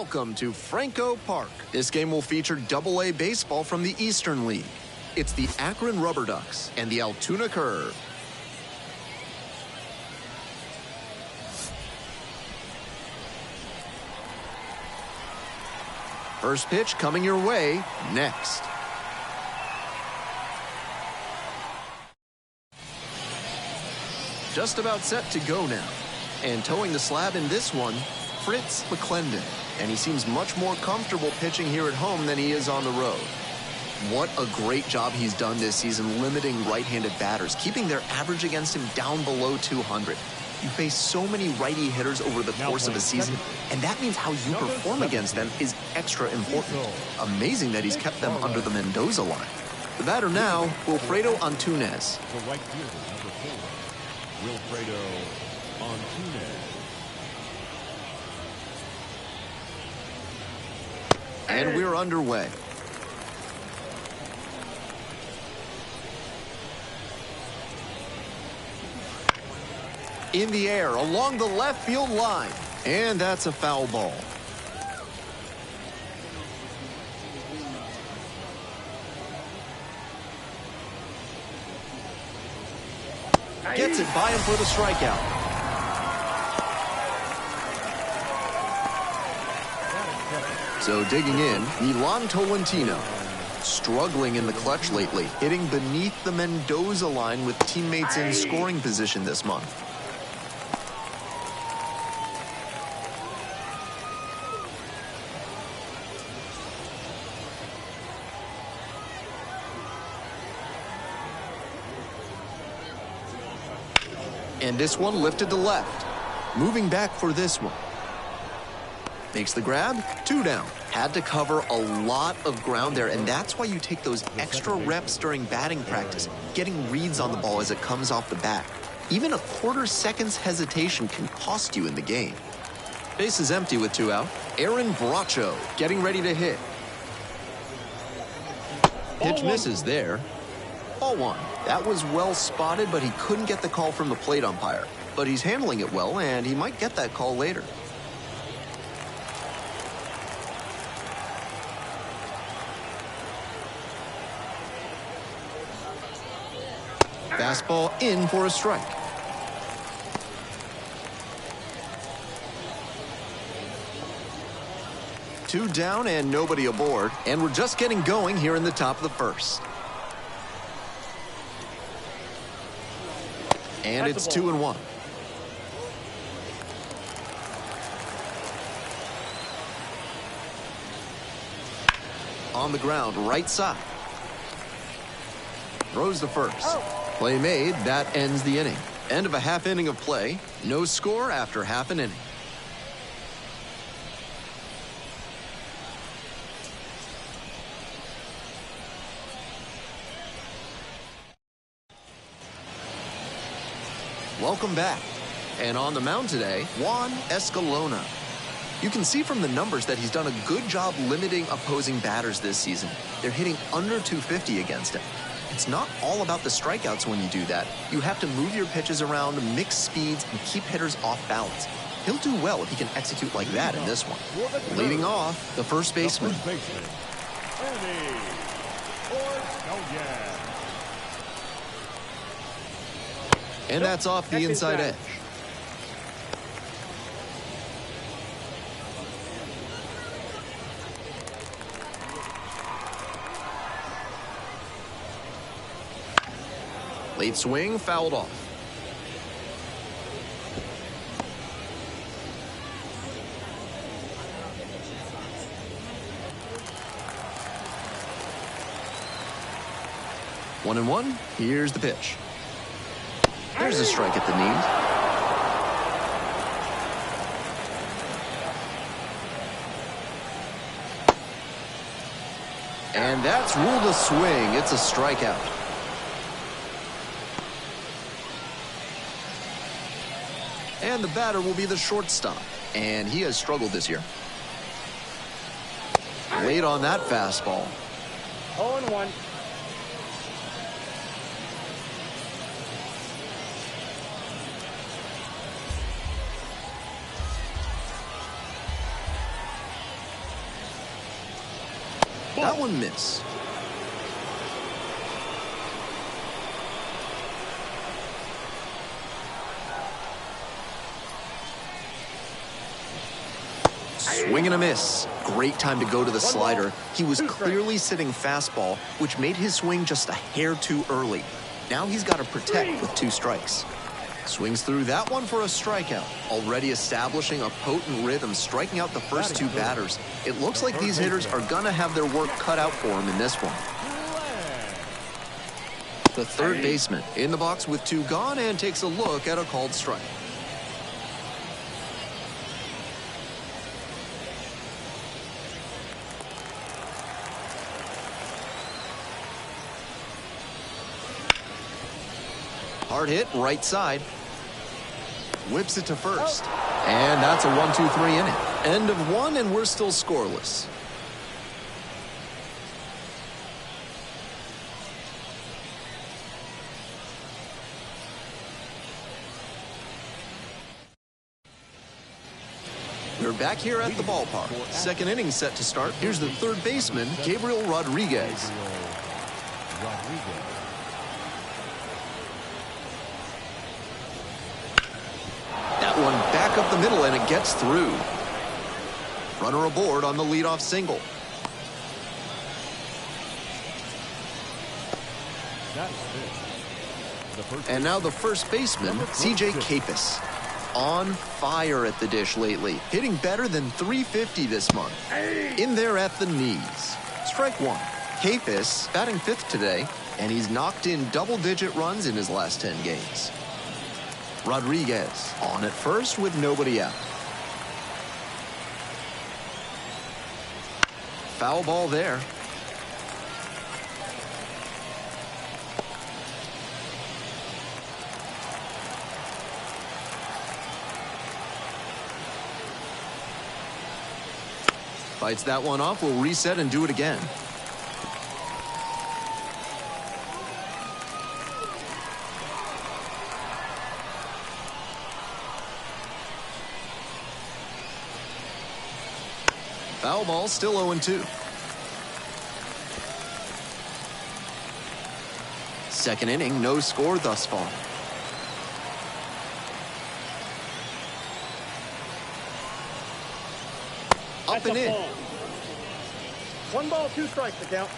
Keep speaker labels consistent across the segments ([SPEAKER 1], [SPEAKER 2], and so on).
[SPEAKER 1] Welcome to Franco Park. This game will feature Double-A baseball from the Eastern League. It's the Akron RubberDucks and the Altoona Curve. First pitch coming your way next. Just about set to go now. And towing the slab in this one, Fritz McClendon. And he seems much more comfortable pitching here at home than he is on the road. What a great job he's done this season limiting right-handed batters, keeping their average against him down below 200. You face so many righty hitters over the course of a season, and that means how you perform against them is extra important. Amazing that he's kept them under the Mendoza line. The batter now, Wilfredo Antunes.
[SPEAKER 2] For right fielder, number 4, Wilfredo Antunes.
[SPEAKER 1] And we're underway. In the air along the left field line. And that's a foul ball. Gets it by him for the strikeout. So digging in, Milan Tolentino. Struggling in the clutch lately, hitting beneath the Mendoza line with teammates in scoring position this month. And this one lifted to left. Moving back for this one. Makes the grab, 2 down. Had to cover a lot of ground there, and that's why you take those extra reps during batting practice, getting reads on the ball as it comes off the bat. Even a quarter second's hesitation can cost you in the game. Base is empty with 2 out. Aaron Bracho getting ready to hit. Pitch misses there. Ball 1. That was well spotted, but he couldn't get the call from the plate umpire. But he's handling it well, and he might get that call later. Fastball in for a strike. Two down and nobody aboard, and we're just getting going here in the top of the first. And it's 2-1. On the ground, right side. Throws the first. Play made, that ends the inning. End of a half inning of play. No score after half an inning. Welcome back. And on the mound today, Juan Escalona. You can see from the numbers that he's done a good job limiting opposing batters this season. They're hitting under 250 against him. It's not all about the strikeouts when you do that. You have to move your pitches around, mix speeds, and keep hitters off balance. He'll do well if he can execute like that in this one. Leading off, the first baseman. And that's off the inside edge. Late swing, fouled off. One and one. Here's the pitch. There's a strike at the knees. And that's ruled a swing. It's a strikeout. And the batter will be the shortstop. And he has struggled this year. Late on that fastball.
[SPEAKER 3] 0-1.
[SPEAKER 1] That one missed. Swing and a miss. Great time to go to the slider. He was clearly sitting fastball, which made his swing just a hair too early. Now he's got to protect with 2 strikes. Swings through that one for a strikeout. Already establishing a potent rhythm, striking out the first 2 batters. It looks like these hitters are going to have their work cut out for him in this one. The third baseman in the box with 2 gone and takes a look at a called strike. Hard hit, right side. Whips it to first. And that's a 1-2-3 inning. End of 1, and we're still scoreless. We're back here at the ballpark. Second inning set to start. Here's the third baseman, Gabriel Rodriguez. That one back up the middle, and it gets through. Runner aboard on the leadoff single. And now the first baseman, C.J. Capus. On fire at the dish lately, hitting better than .350 this month. In there at the knees. Strike 1. Capus batting 5th today, and he's knocked in double-digit runs in his last 10 games. Rodriguez on at first with nobody out. Foul ball there. Fights that one off. We'll reset and do it again. Foul ball, still 0-2. Second inning, no score thus far. Up and in.
[SPEAKER 3] 1 ball, 2 strikes to count.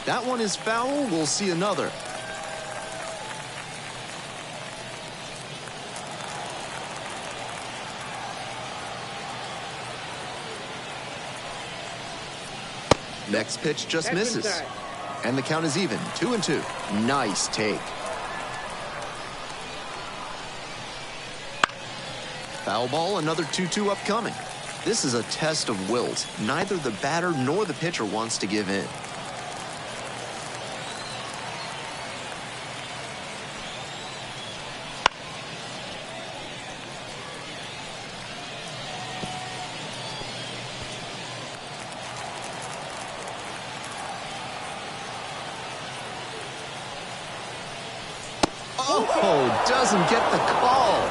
[SPEAKER 1] That one is foul. We'll see another. Next pitch just misses. And the count is even, 2-2. Nice take. Foul ball, another 2-2 upcoming. This is a test of wills. Neither the batter nor the pitcher wants to give in. Oh, doesn't get the call.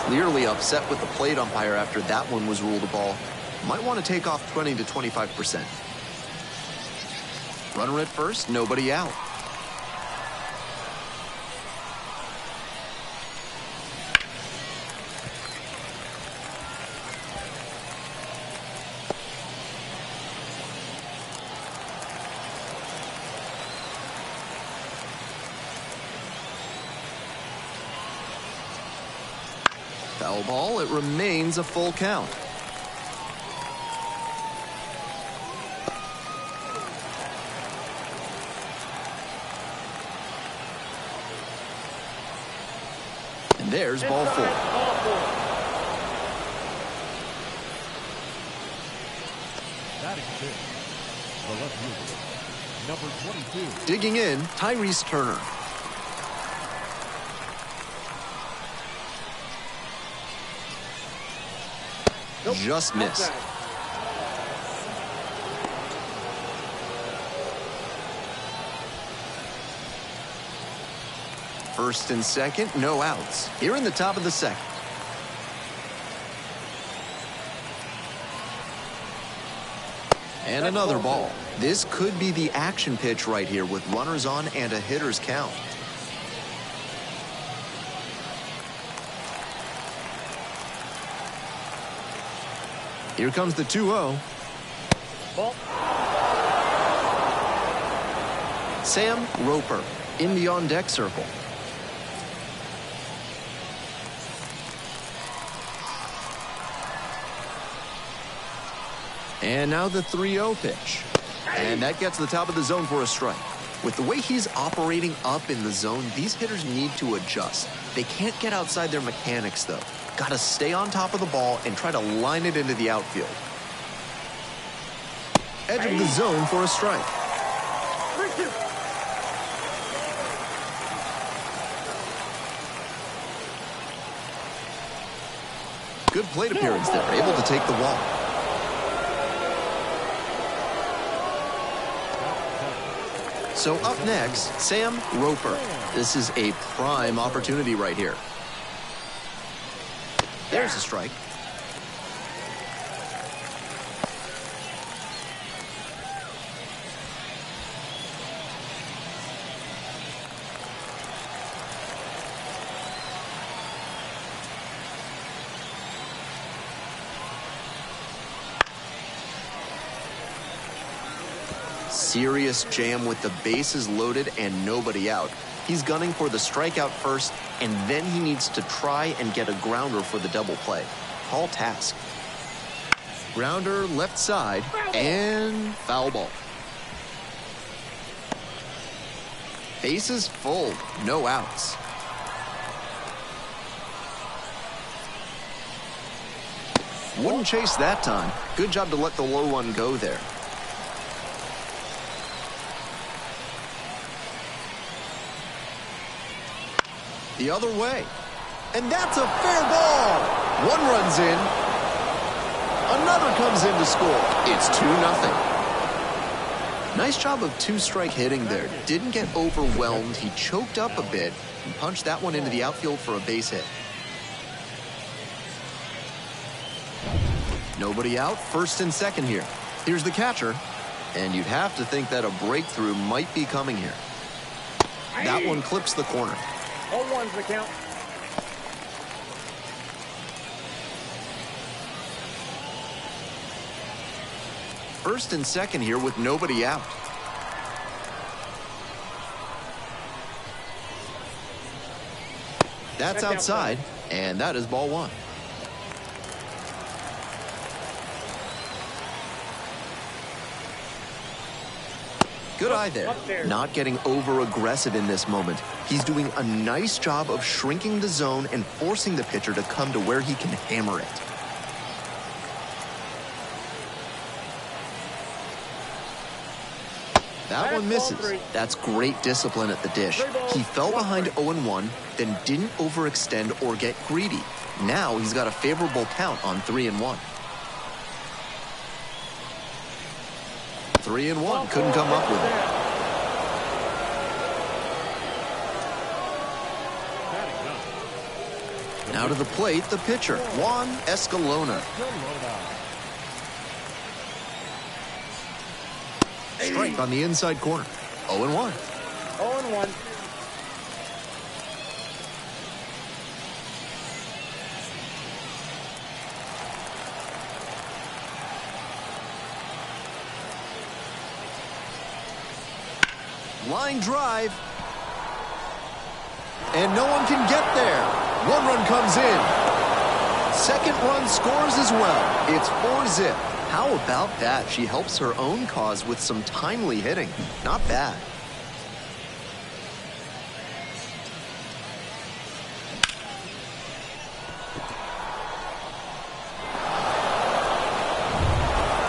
[SPEAKER 1] Clearly upset with the plate umpire after that one was ruled a ball. Might want to take off 20 to 25%. Runner at first, nobody out. Foul ball, it remains a full count. And there's ball 4.
[SPEAKER 2] Batting fifth, the left fielder, number 22.
[SPEAKER 1] Digging in, Tyrese Turner.
[SPEAKER 3] Nope.
[SPEAKER 1] Just missed.
[SPEAKER 3] Outside.
[SPEAKER 1] First and second, no outs. Here in the top of the second. And another ball. This could be the action pitch right here with runners on and a hitter's count. Here comes the 2-0.
[SPEAKER 3] Ball.
[SPEAKER 1] Sam Roper in the on-deck circle. And now the 3-0 pitch. And that gets to the top of the zone for a strike. With the way he's operating up in the zone, these hitters need to adjust. They can't get outside their mechanics, though. Got to stay on top of the ball and try to line it into the outfield. Edge of the zone for a strike.
[SPEAKER 3] 3-2.
[SPEAKER 1] Good plate appearance there, able to take the walk. So up next, Sam Roper. This is a prime opportunity right here. There's a strike. Serious jam with the bases loaded and nobody out. He's gunning for the strikeout first, and then he needs to try and get a grounder for the double play. Tall task. Grounder left side, and foul ball. Bases full, no outs. Wouldn't chase that time. Good job to let the low one go there. The other way. And that's a fair ball. One runs in. Another comes in to score. It's 2-0. Nice job of two-strike hitting there. Didn't get overwhelmed. He choked up a bit and punched that one into the outfield for a base hit. Nobody out, first and second here. Here's the catcher. And you'd have to think that a breakthrough might be coming here. That one clips the corner.
[SPEAKER 3] 0-1's the count.
[SPEAKER 1] First and second here with nobody out. That's outside, and that is ball one. Good eye there. Not getting over-aggressive in this moment. He's doing a nice job of shrinking the zone and forcing the pitcher to come to where he can hammer it. That one misses. That's great discipline at the dish. He fell behind 0-1, then didn't overextend or get greedy. Now he's got a favorable count on 3-1. 3-1, couldn't come up with it. Now to the plate, the pitcher, Juan Escalona. Strike on the inside corner. 0-1.
[SPEAKER 3] 0-1.
[SPEAKER 1] Line drive. And no one can get there. One run comes in. Second run scores as well. It's 4-zip. How about that? She helps her own cause with some timely hitting. Not bad.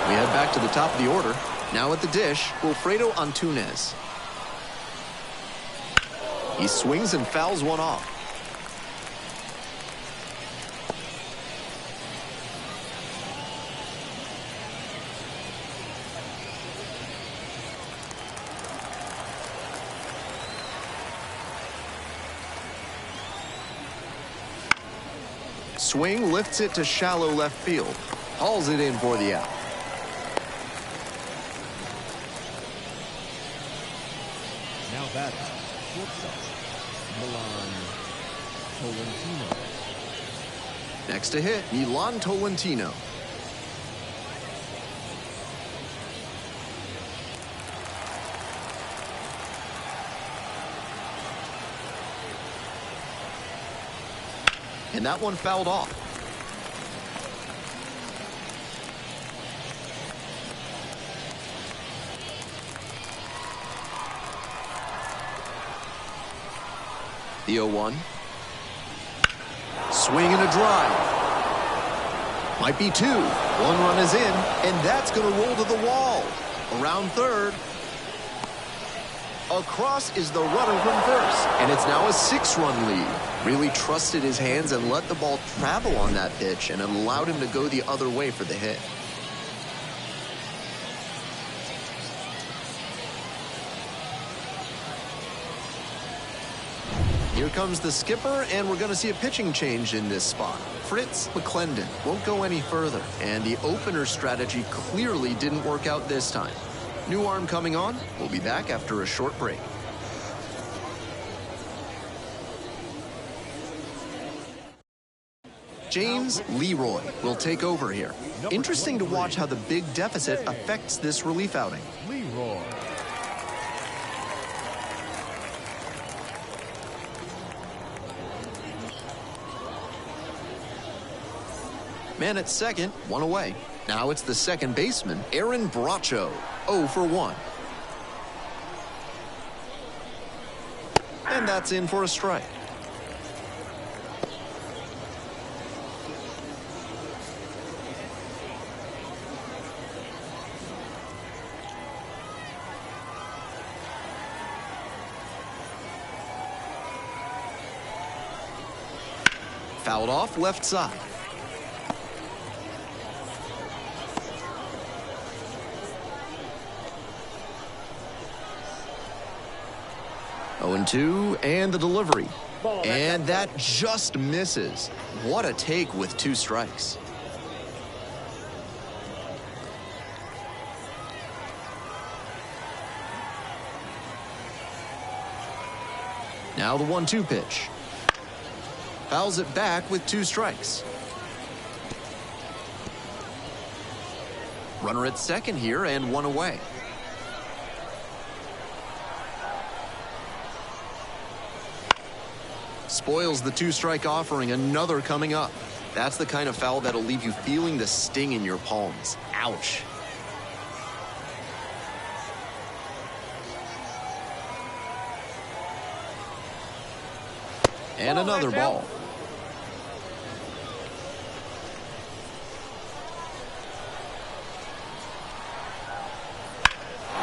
[SPEAKER 1] We head back to the top of the order. Now at the dish, Wilfredo Antunes. He swings and fouls one off. Swing lifts it to shallow left field. Hauls it in for the out.
[SPEAKER 2] Now batting, shortstop, Milan Tolentino.
[SPEAKER 1] Next to hit, Milan Tolentino. And that one fouled off. The 0-1. Swing and a drive. Might be two. One run is in, and that's going to roll to the wall. Around third. Across is the runner from first, and it's now a 6-run lead. Really trusted his hands and let the ball travel on that pitch, and it allowed him to go the other way for the hit. Here comes the skipper, and we're going to see a pitching change in this spot. Fritz McClendon won't go any further, and the opener strategy clearly didn't work out this time. New arm coming on. We'll be back after a short break. James Leroy will take over here. Interesting to watch how the big deficit affects this relief outing.
[SPEAKER 2] Leroy.
[SPEAKER 1] Man at second, one away. Now it's the second baseman, Aaron Bracho, 0 for 1. And that's in for a strike. Fouled off left side. Oh, 0-2, and the delivery. And that just misses. What a take with 2 strikes. Now the 1-2 pitch. Fouls it back with 2 strikes. Runner at second here and 1 away. Spoils the 2-strike offering, another coming up. That's the kind of foul that'll leave you feeling the sting in your palms. Ouch. And another ball.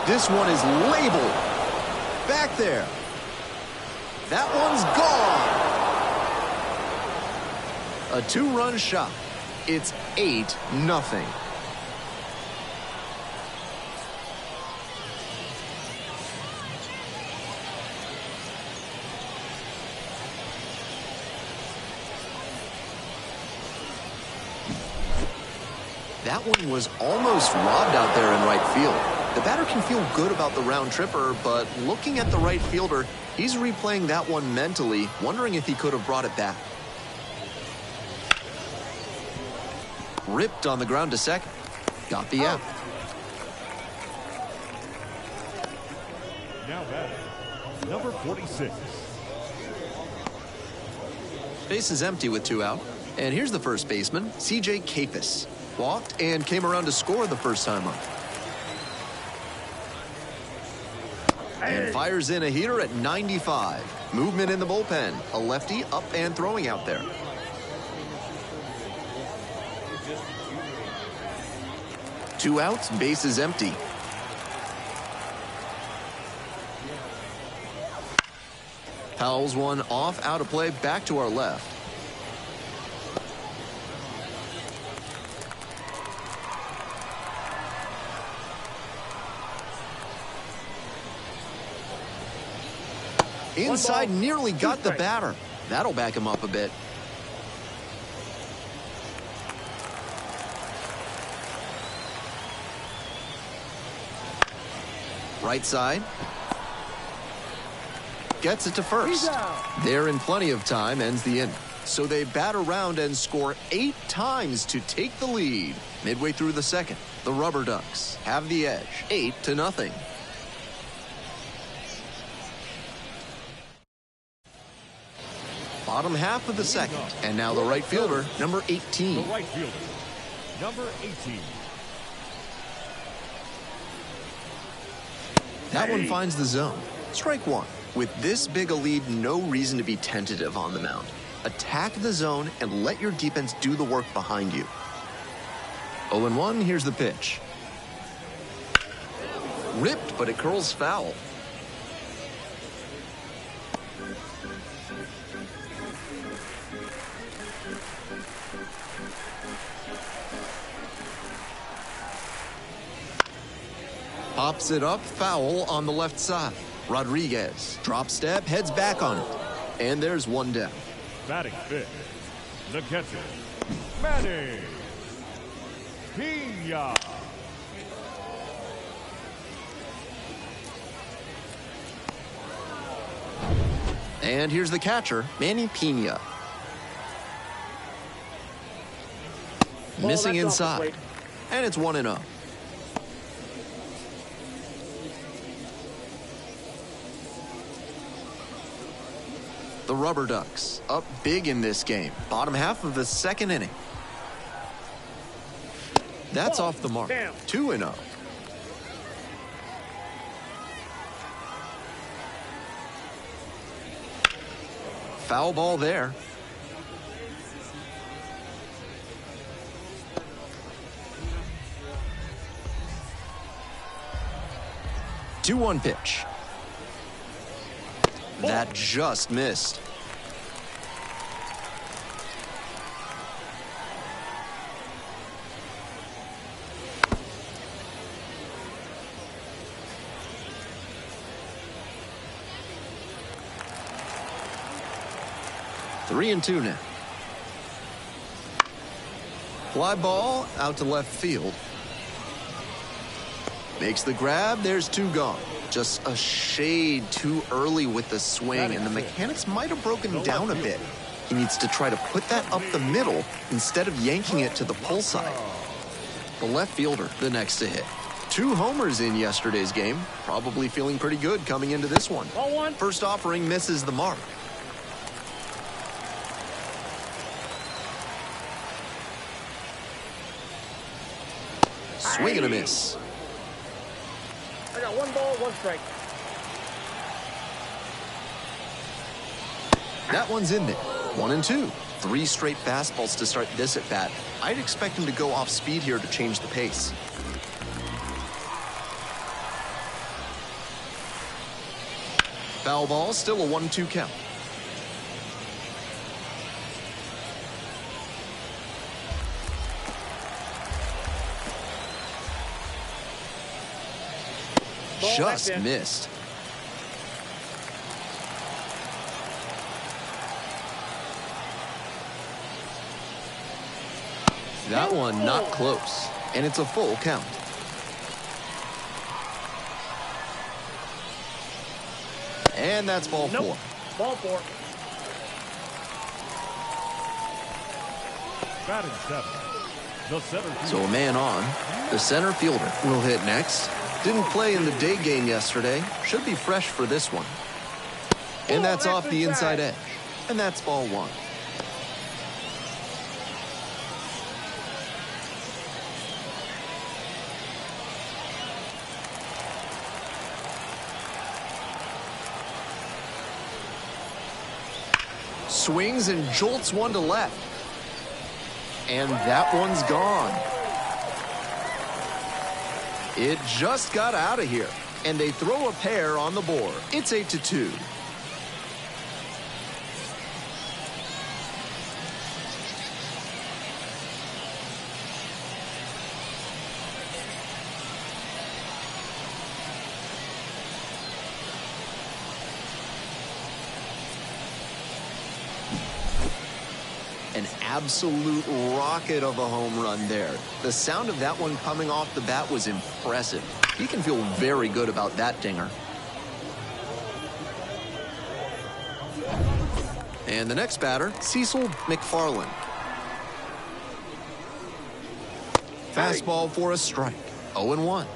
[SPEAKER 1] This one is labeled. Back there. That one's gone. A 2-run shot. It's 8-0. That one was almost robbed out there in right field. The batter can feel good about the round tripper, but looking at the right fielder, he's replaying that one mentally, wondering if he could have brought it back. Ripped on the ground to second. Got the out.
[SPEAKER 2] Now batting, number 46.
[SPEAKER 1] Base is empty with 2 out. And here's the first baseman, C.J. Capus. Walked and came around to score the first time up. And fires in a heater at 95. Movement in the bullpen. A lefty up and throwing out there. 2 outs, bases empty. Fouls one off, out of play, back to our left. Inside, nearly got the batter. That'll back him up a bit. Right side. Gets it to first. They're in plenty of time, ends the inning. So they bat around and score 8 times to take the lead. Midway through the second, the RubberDucks have the edge, 8-0. Bottom half of the second, and now the right fielder, number 18.
[SPEAKER 2] The right fielder, number 18.
[SPEAKER 1] That one finds the zone. Strike one. With this big a lead, no reason to be tentative on the mound. Attack the zone and let your defense do the work behind you. 0-1, here's the pitch. Ripped, but it curls foul. Pops it up, foul on the left side. Rodriguez, drop step, heads back on it. And there's one down.
[SPEAKER 2] Batting fifth, the catcher, Manny Pina.
[SPEAKER 1] And here's the catcher, Manny Pina. Missing inside. And it's 1-0. The RubberDucks up big in this game. Bottom half of the second inning. That's off the mark. 2-0. Foul ball there. Two-one pitch. That just missed. Three and two now. Fly ball out to left field. Makes the grab. There's two gone. Just a shade too early with the swing, and the mechanics might have broken down a bit. He needs to try to put that up the middle instead of yanking it to the pull side. The left fielder, the next to hit. 2 homers in yesterday's game. Probably feeling pretty good coming into this one. First offering misses the mark. Swing and a miss.
[SPEAKER 3] I got 1 ball, 1 strike.
[SPEAKER 1] That one's in there. 1-2. 3 straight fastballs to start this at bat. I'd expect him to go off speed here to change the pace. Foul ball, still a 1-2 count. Just missed. That one not close, and it's a full count. And that's ball 4.
[SPEAKER 3] Ball 4.
[SPEAKER 2] Batting 7, the center fielder.
[SPEAKER 1] So a man on. The center fielder will hit next. Didn't play in the day game yesterday. Should be fresh for this one. And that's off the inside edge. And that's ball 1. Swings and jolts one to left. And that one's gone. It just got out of here, and they throw a pair on the board. It's 8-2. An absolute rocket of a home run there. The sound of that one coming off the bat was impressive. He can feel very good about that dinger. And the next batter, Cecil McFarland. Fastball for a strike. 0-1.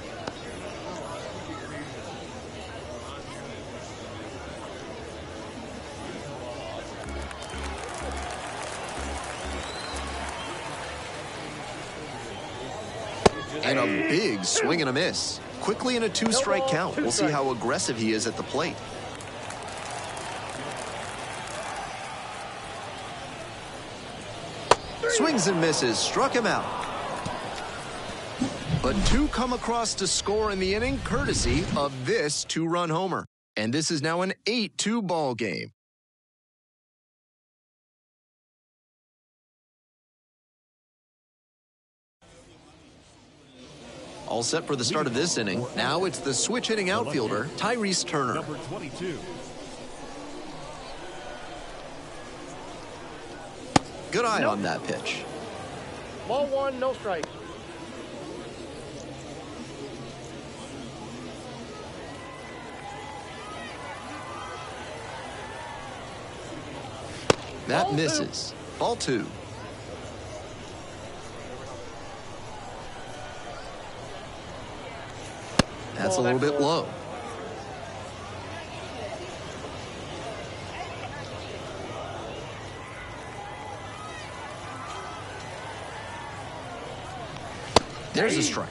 [SPEAKER 1] And a big swing and a miss. Quickly in a 2-strike count. We'll see how aggressive he is at the plate. Swings and misses. Struck him out. But two come across to score in the inning, courtesy of this 2-run homer. And this is now an 8-2 ball game. All set for the start of this inning. Now it's the switch-hitting outfielder, Tyrese Turner.
[SPEAKER 2] Number 22.
[SPEAKER 1] Good eye on that pitch.
[SPEAKER 3] Ball 1, no strikes.
[SPEAKER 1] That misses. Ball 2. That's a little bit low. There's a strike.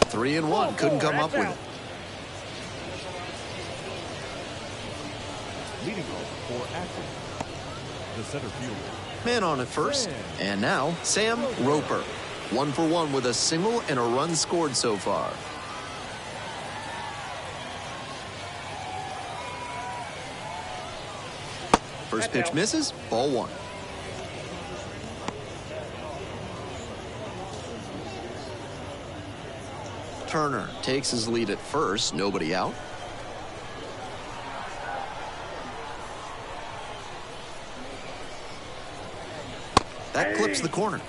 [SPEAKER 1] Three and one. Couldn't come up with it.
[SPEAKER 2] Leading off for Akron, the center fielder.
[SPEAKER 1] Man on at first. And now, Sam Roper. 1 for 1 with a single and a run scored so far. First pitch misses. Ball 1. Turner takes his lead at first. Nobody out. That clips the corner.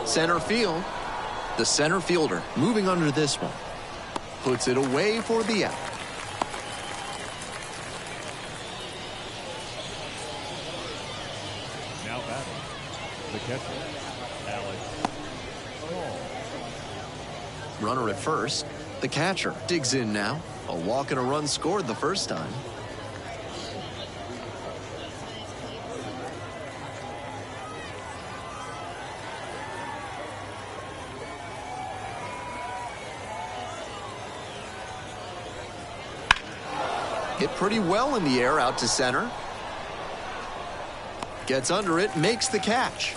[SPEAKER 1] Center field. The center fielder moving under this one. Puts it away for the out.
[SPEAKER 2] Now batting, the catcher, Alex.
[SPEAKER 1] Runner at first. The catcher digs in now. A walk and a run scored the first time. Hit pretty well in the air out to center. Gets under it, makes the catch.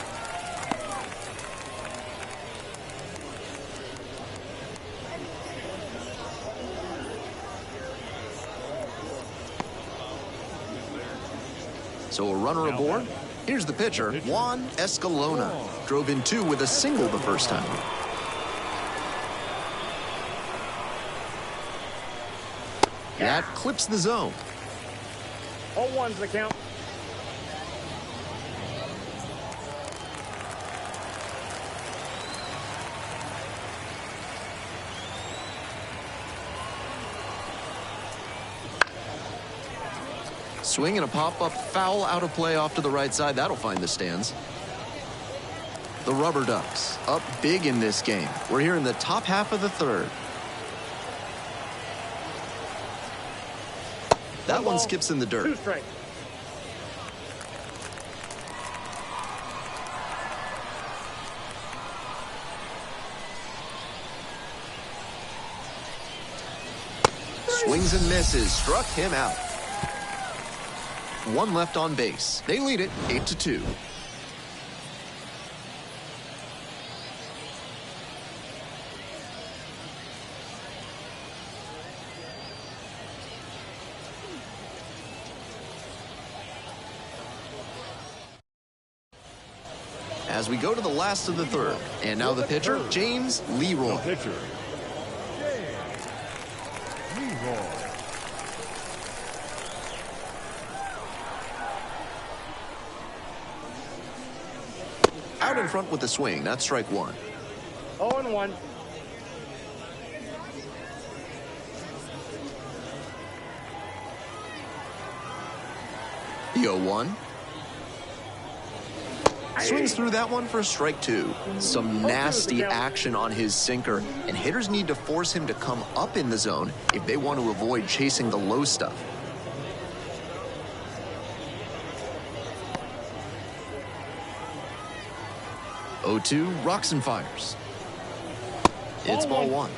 [SPEAKER 1] So a runner aboard. Here's the pitcher, Juan Escalona. Drove in 2 with a single the first time. That clips the zone.
[SPEAKER 3] 0-1's the count.
[SPEAKER 1] Swing and a pop-up foul out of play off to the right side. That'll find the stands. The RubberDucks up big in this game. We're here in the top half of the third. That one skips in the dirt.
[SPEAKER 3] 2 strikes.
[SPEAKER 1] Swings and misses. Struck him out. One left on base. They lead it 8-2. As we go to the last of the third. And now the pitcher, James Leroy.
[SPEAKER 2] The pitcher, James Leroy.
[SPEAKER 1] Out in front with the swing. That's strike one.
[SPEAKER 3] 0-1.
[SPEAKER 1] The 0-1. Swings through that one for strike two. Some nasty action on his sinker, and hitters need to force him to come up in the zone if they want to avoid chasing the low stuff. Oh, 0-2, rocks and fires. It's ball one.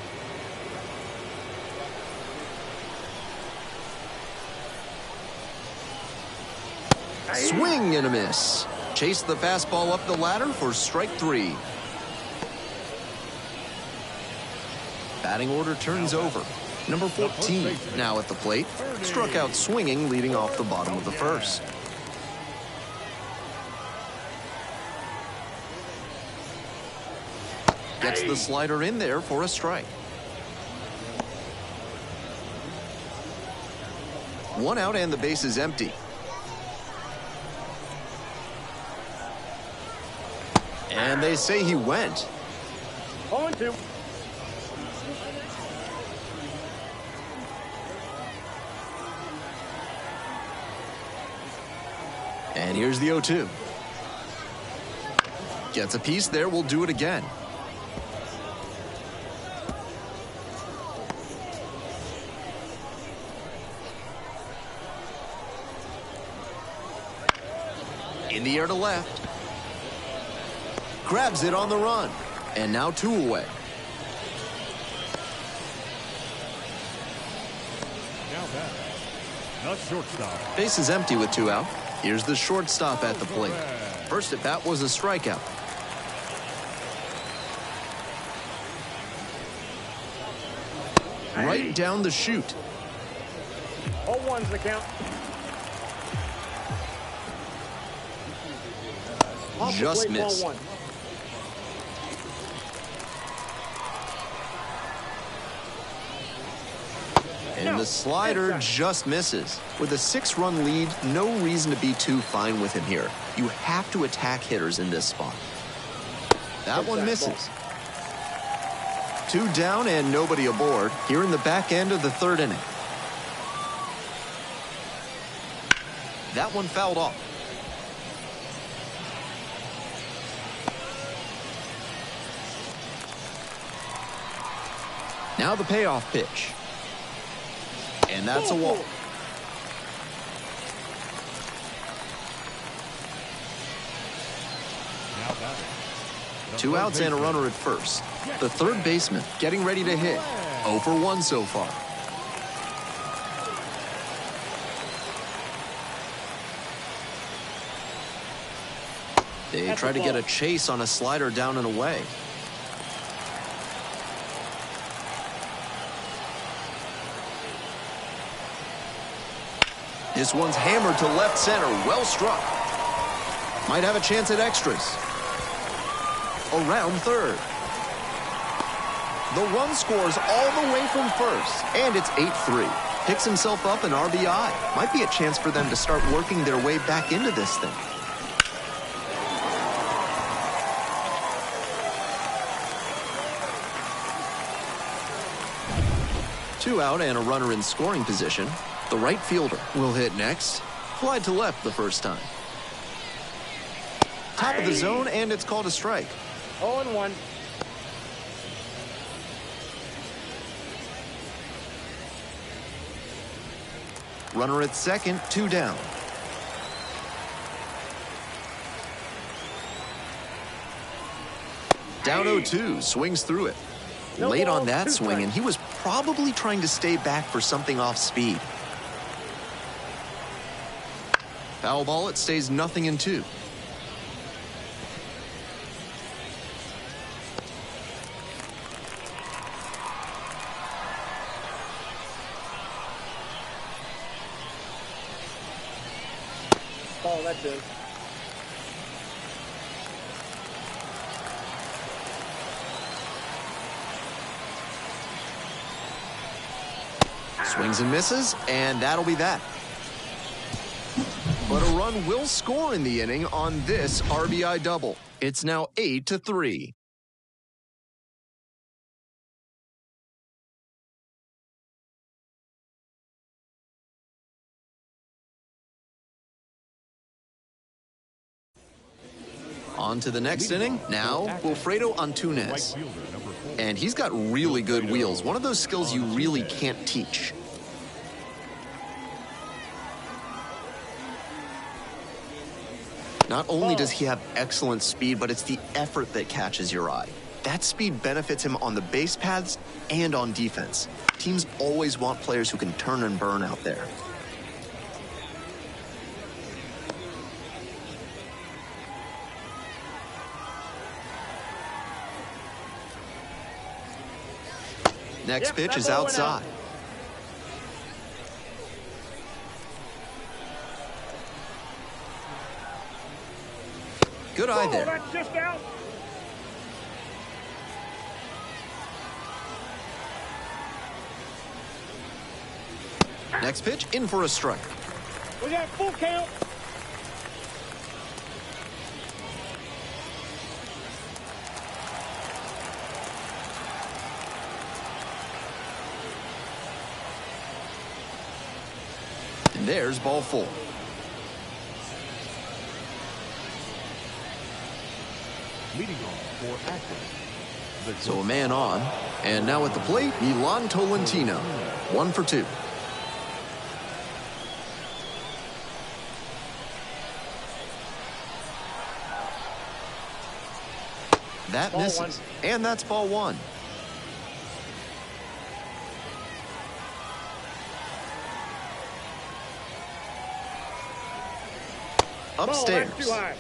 [SPEAKER 1] Swing and a miss. Chase the fastball up the ladder for strike three. Batting order turns over. Number 14 now at the plate. Struck out swinging, leading off the bottom of the first. Gets the slider in there for a strike. One out and the base is empty. And they say he went.
[SPEAKER 3] 0-2.
[SPEAKER 1] And here's the 0-2. Gets a piece there. We'll do it again. In the air to left. Grabs it on the run. And now 2 away.
[SPEAKER 2] Now back, the shortstop.
[SPEAKER 1] Base is empty with 2 out. Here's the shortstop at the plate. First at bat was a strikeout. Right down the chute.
[SPEAKER 3] 0-1's the count. Off the
[SPEAKER 1] Just
[SPEAKER 3] plate,
[SPEAKER 1] missed.
[SPEAKER 3] ball 1.
[SPEAKER 1] And the slider just misses. With a 6-run lead, no reason to be too fine with him here. You have to attack hitters in this spot. That one misses. 2 down and nobody aboard here in the back end of the 3rd inning. That one fouled off. Now the payoff pitch. And that's a walk.
[SPEAKER 2] Now back, the
[SPEAKER 1] 2 outs and a runner at first. The third baseman getting ready to hit. 0 for 1 so far. They try to get a chase on a slider down and away. This one's hammered to left center. Well struck. Might have a chance at extras. Around third. The run scores all the way from first. And it's 8-3. Picks himself up an RBI. Might be a chance for them to start working their way back into this thing. Two out and a runner in scoring position. The right fielder will hit next. Flied to left the first time. Top of the zone, and it's called a strike.
[SPEAKER 3] 0-1.
[SPEAKER 1] Runner at second, 2 down. Down 0-2, swings through it.
[SPEAKER 3] No
[SPEAKER 1] Late
[SPEAKER 3] ball,
[SPEAKER 1] on that
[SPEAKER 3] 2
[SPEAKER 1] swing,
[SPEAKER 3] strikes.
[SPEAKER 1] and he was probably trying to stay back for something off speed. Foul ball, it stays 0-2.
[SPEAKER 3] Ball, that's it.
[SPEAKER 1] Swings and misses, and that'll be that. But a run will score in the inning on this RBI double. It's now 8-3. On to the next inning. Now, Wilfredo Antunes. And he's got really good wheels. One of those skills you really can't teach. Not only does he have excellent speed, but it's the effort that catches your eye. That speed benefits him on the base paths and on defense. Teams always want players who can turn and burn out there. Next pitch is outside. Good eye there.
[SPEAKER 3] That's just out.
[SPEAKER 1] Next pitch, in for a strike.
[SPEAKER 3] We got full count.
[SPEAKER 1] And there's ball 4.
[SPEAKER 2] Leading off for Akron.
[SPEAKER 1] So a man on. And now at the plate, Milan Tolentino. 1 for 2. That
[SPEAKER 3] Ball
[SPEAKER 1] misses.
[SPEAKER 3] 1.
[SPEAKER 1] And that's ball 1. Upstairs.
[SPEAKER 3] Ball, that's too high.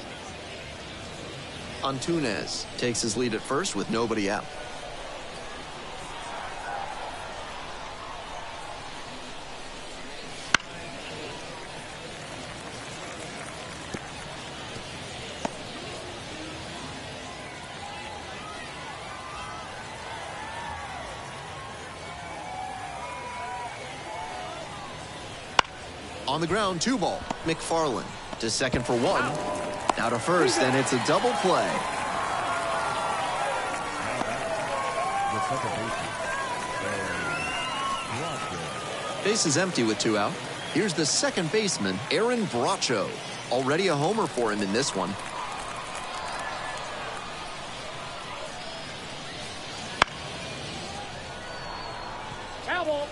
[SPEAKER 1] Antunes takes his lead at first with nobody out. On the ground, 2 ball. McFarland to second for 1. Now to first, and it's a double play.
[SPEAKER 2] The second baseman,
[SPEAKER 1] Base is empty with 2 out. Here's the second baseman, Aaron Bracho. Already a homer for him in this one.
[SPEAKER 3] Foul ball.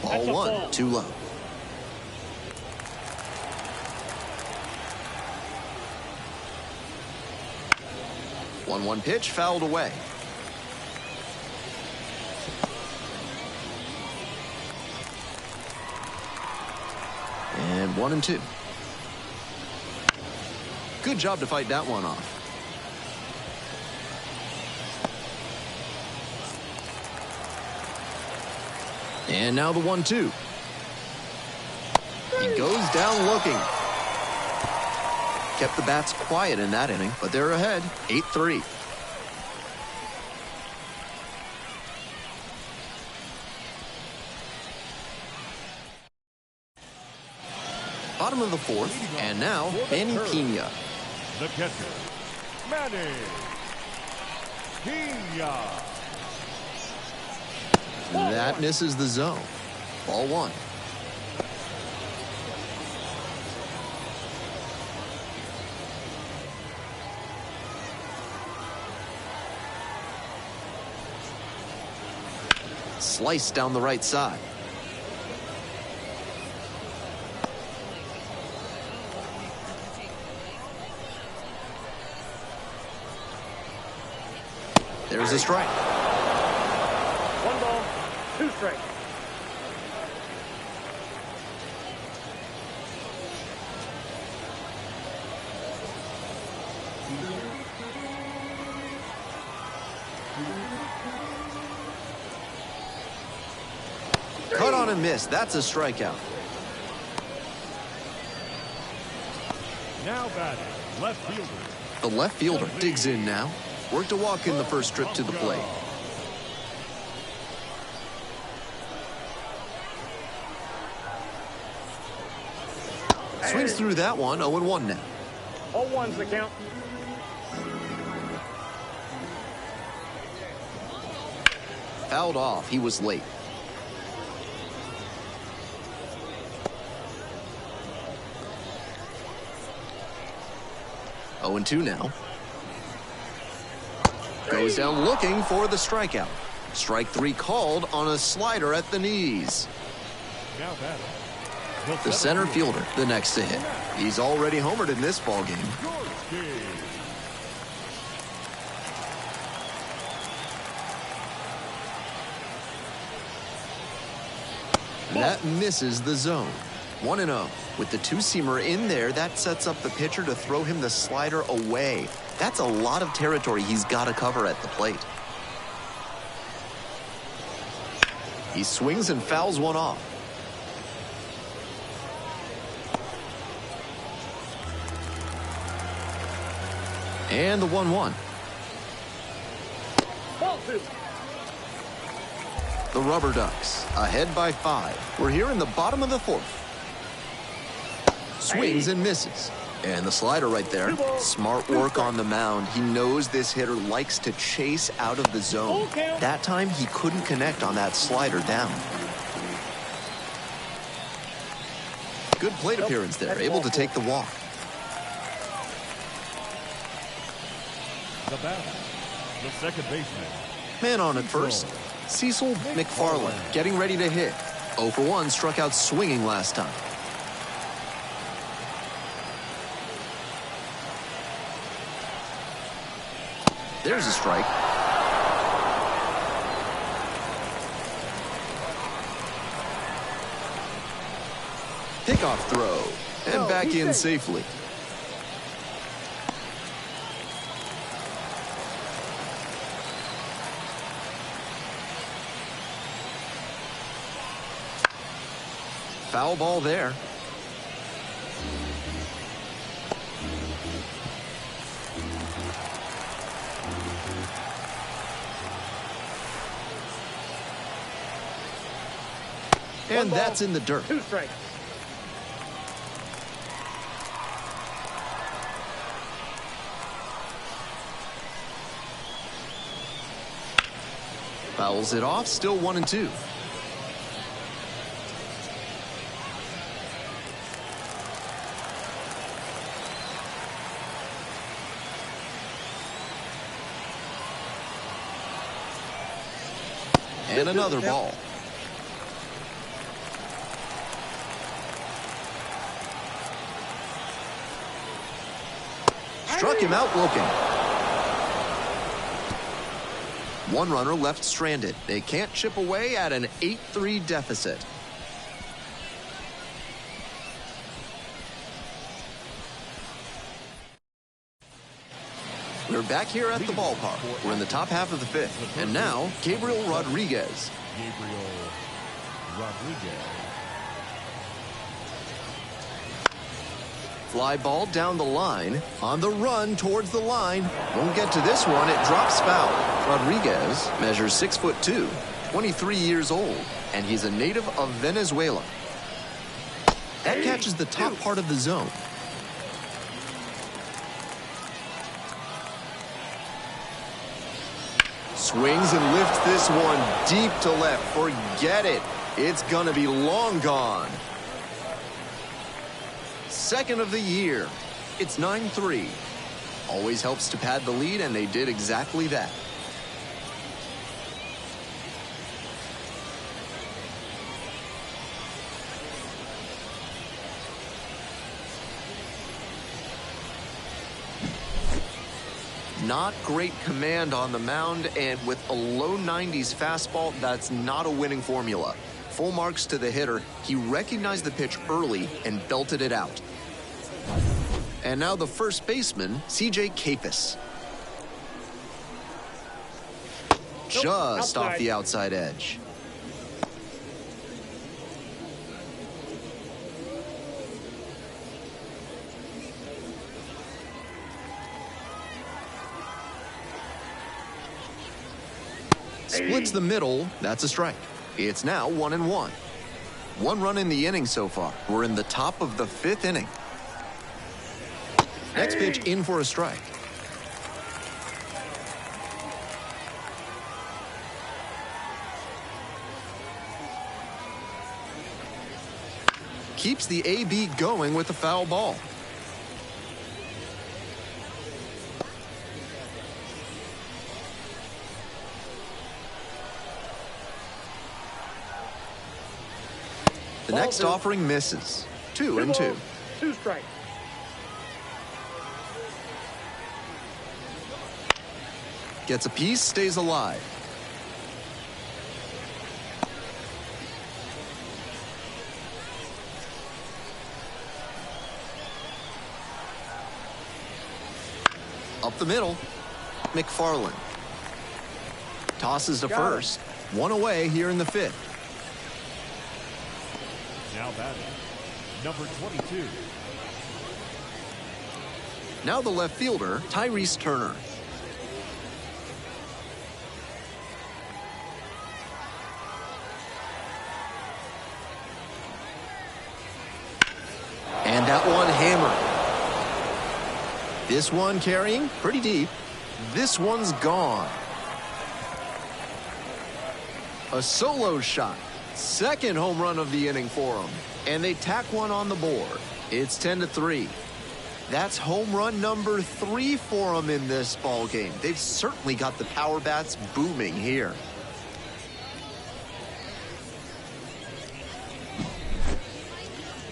[SPEAKER 1] Ball 1, too low. One pitch, fouled away. And 1-2. Good job to fight that one off. And now the 1-2. He goes down looking. Kept the bats quiet in that inning, but they're ahead, 8-3. Bottom of the 4th, and now Manny Pena.
[SPEAKER 2] the catcher, Manny
[SPEAKER 1] That misses the zone. Ball one. Slice down the right side. There's a strike.
[SPEAKER 3] 1 ball, 2 strikes.
[SPEAKER 1] Cut on and miss. That's a strikeout.
[SPEAKER 2] Now batting, left fielder.
[SPEAKER 1] The left fielder digs in now. Worked a walk in the first trip to the plate. Swings through that one. 0-1 now.
[SPEAKER 3] 0-1's the count.
[SPEAKER 1] Fouled off. He was late. Oh, 0-2 now. Goes down looking for the strikeout. Strike 3 called on a slider at the knees.
[SPEAKER 2] Now batting.
[SPEAKER 1] The center fielder, the next to hit. He's already homered in this ball game. That misses the zone. 1-0. With the two-seamer in there, that sets up the pitcher to throw him the slider away. That's a lot of territory he's got to cover at the plate. He swings and fouls one off. And the 1-1.
[SPEAKER 3] Ball 2.
[SPEAKER 1] The RubberDucks ahead by 5. We're here in the bottom of the 4th. Swings and misses. And the slider right there. Smart work on the mound. He knows this hitter likes to chase out of the zone. That time he couldn't connect on that slider down. Good plate appearance there. Able to take the walk.
[SPEAKER 2] The batter, the second baseman.
[SPEAKER 1] Man on at first. Cecil McFarland getting ready to hit. 0-1, struck out swinging last time. There's a strike. Pickoff throw. And back in safely. Foul ball there. And that's in the dirt.
[SPEAKER 3] 2 strikes.
[SPEAKER 1] Fouls it off, still 1-2. And another ball. Struck him out looking. One runner left stranded. They can't chip away at an 8-3 deficit. We're back here at the ballpark. We're in the top half of the 5th. And now, Gabriel Rodriguez.
[SPEAKER 2] Gabriel Rodriguez.
[SPEAKER 1] Fly ball down the line. On the run towards the line. Won't get to this one. It drops foul. Rodriguez measures 6'2", 23 years old, and he's a native of Venezuela. That catches the top part of the zone. Swings and lifts this one deep to left. Forget it. It's going to be long gone. Second of the year. It's 9-3. Always helps to pad the lead, and they did exactly that. Not great command on the mound, and with a low 90s fastball, that's not a winning formula. Full marks to the hitter. He recognized the pitch early and belted it out. And now the first baseman, C.J. Capus. Just off the outside edge. Splits the middle. That's a strike. It's now 1-1. 1 run in the inning so far. We're in the top of the 5th inning. Next pitch in for a strike. Keeps the AB going with a foul ball. The next offering misses. 2-2.
[SPEAKER 3] 2 strikes.
[SPEAKER 1] Gets a piece, stays alive. Up the middle. McFarland. Tosses to first. 1 away here in the 5th.
[SPEAKER 2] Now batting, number 22.
[SPEAKER 1] Now the left fielder, Tyrese Turner. And that one hammered. This one carrying pretty deep. This one's gone. A solo shot. Second home run of the inning for them. And they tack one on the board. It's 10-3. That's home run number 3 for them in this ball game. They've certainly got the power bats booming here.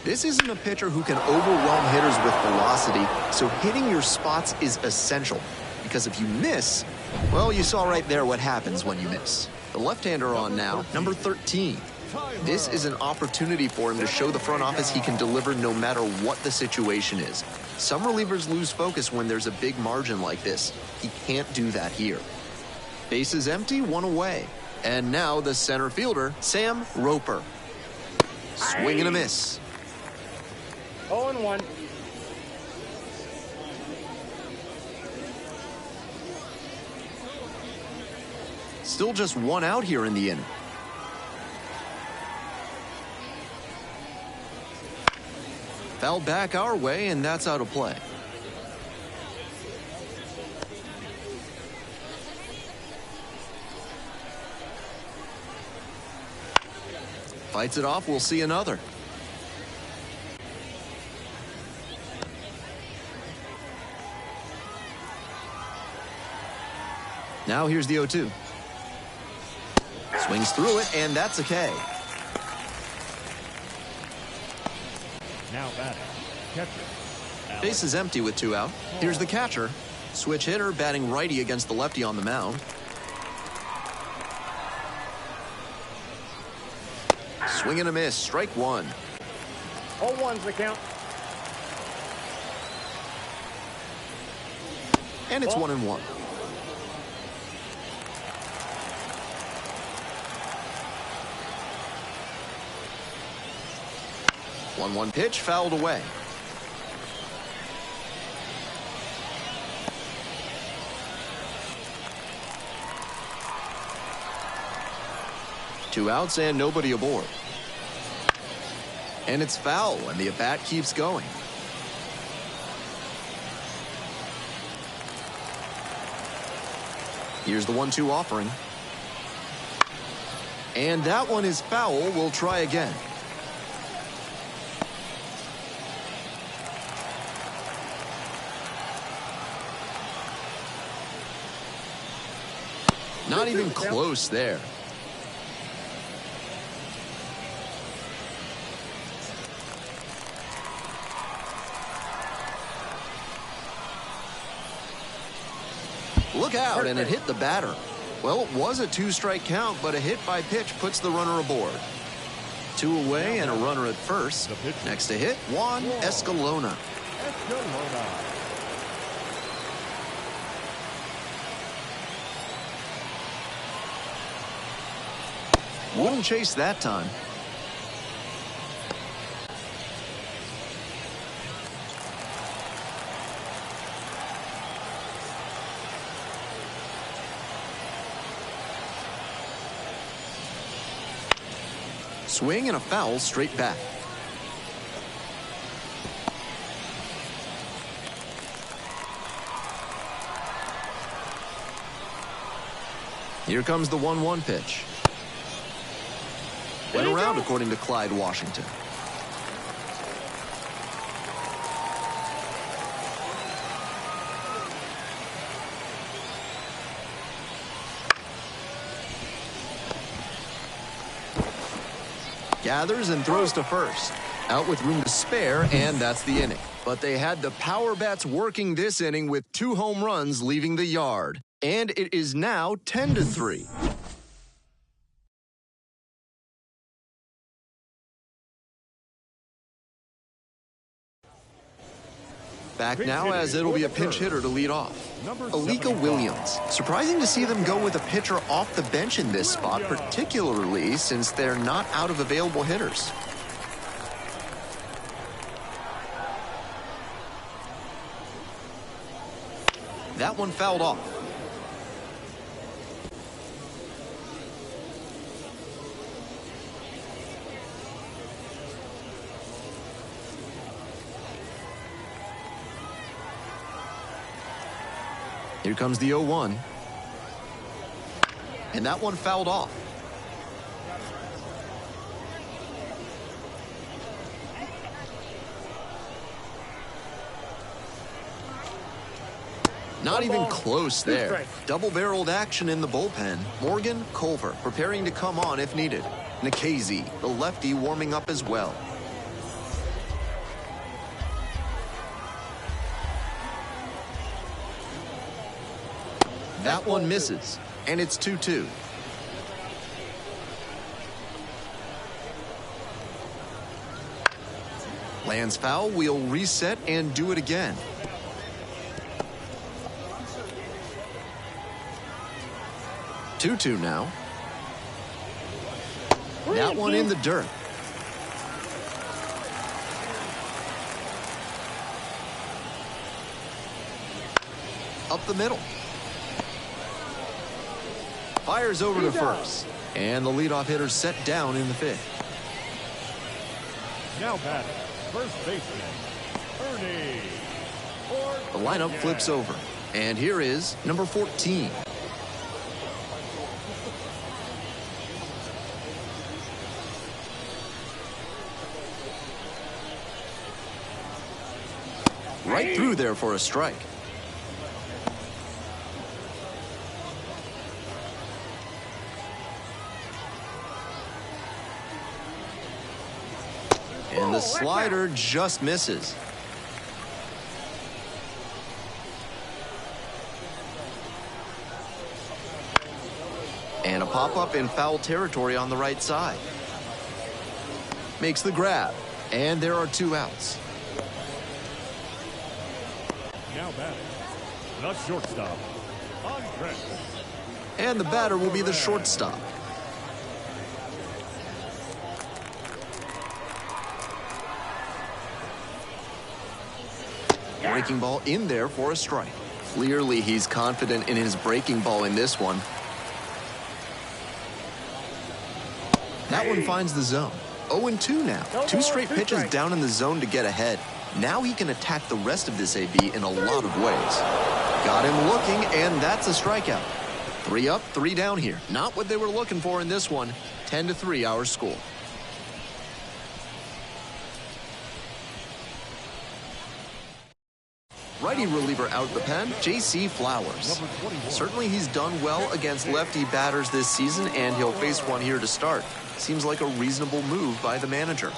[SPEAKER 1] This isn't a pitcher who can overwhelm hitters with velocity, so hitting your spots is essential. Because if you miss, well, you saw right there what happens when you miss. The left-hander on now, number 13. This is an opportunity for him to show the front office he can deliver no matter what the situation is. Some relievers lose focus when there's a big margin like this. He can't do that here. Base is empty, 1 away. And now the center fielder, Sam Roper. Swing and a miss.
[SPEAKER 3] 0-1.
[SPEAKER 1] Still just 1 out here in the inning. Fouled back our way, and that's out of play. Fights it off, we'll see another. Now here's the 0-2. Swings through it, and that's a K.
[SPEAKER 2] Now batting, catcher.
[SPEAKER 1] Base is empty with 2 out. Here's the catcher. Switch hitter batting righty against the lefty on the mound. Swing and a miss, strike 1.
[SPEAKER 3] 0-1's the count.
[SPEAKER 1] And it's 1-1. One pitch fouled away. Two outs and nobody aboard. And it's foul, and the at-bat keeps going. Here's the 1-2 offering. And that one is foul. We'll try again. Not even close there. Look out, and it hit the batter. Well, it was a 2-strike count, but a hit by pitch puts the runner aboard. 2 away and a runner at first. Next to hit, Juan Escalona. Wouldn't chase that time. Swing and a foul straight back. Here comes the 1-1 pitch. Went around according to Clyde Washington. Gathers and throws to first. Out with room to spare, and that's the inning. But they had the power bats working this inning with 2 home runs leaving the yard. And it is now 10-3. Back now as it'll be a pinch hitter to lead off. Alika Williams. Surprising to see them go with a pitcher off the bench in this spot, particularly since they're not out of available hitters. That one fouled off. Here comes the 0-1. And that one fouled off. Not even close there. Double-barreled action in the bullpen. Morgan, Culver preparing to come on if needed. Nikhazy, the lefty, warming up as well. That one misses, and it's 2-2. Lands foul, we'll reset and do it again. Two now. That one in the dirt. Up the middle. Fires over to first. And the leadoff hitter set down in the 5th.
[SPEAKER 2] Now batting, first baseman, Ernie.
[SPEAKER 1] The lineup flips over. And here is number 14. Right through there for a strike. And the slider just misses. And a pop-up in foul territory on the right side. Makes the grab. And there are 2 outs.
[SPEAKER 2] Now batting, the shortstop, Andres.
[SPEAKER 1] And the batter will be the shortstop. Breaking ball in there for a strike. Clearly he's confident in his breaking ball in this one. That one finds the zone. 0-2 now. 2 straight pitches down in the zone to get ahead. Now he can attack the rest of this AB in a lot of ways. Got him looking, and that's a strikeout. 3 up, 3 down here. Not what they were looking for in this one. 10-3 our score. Righty reliever out the pen, J.C. Flowers. Certainly he's done well against lefty batters this season, and he'll face one here to start. Seems like a reasonable move by the manager.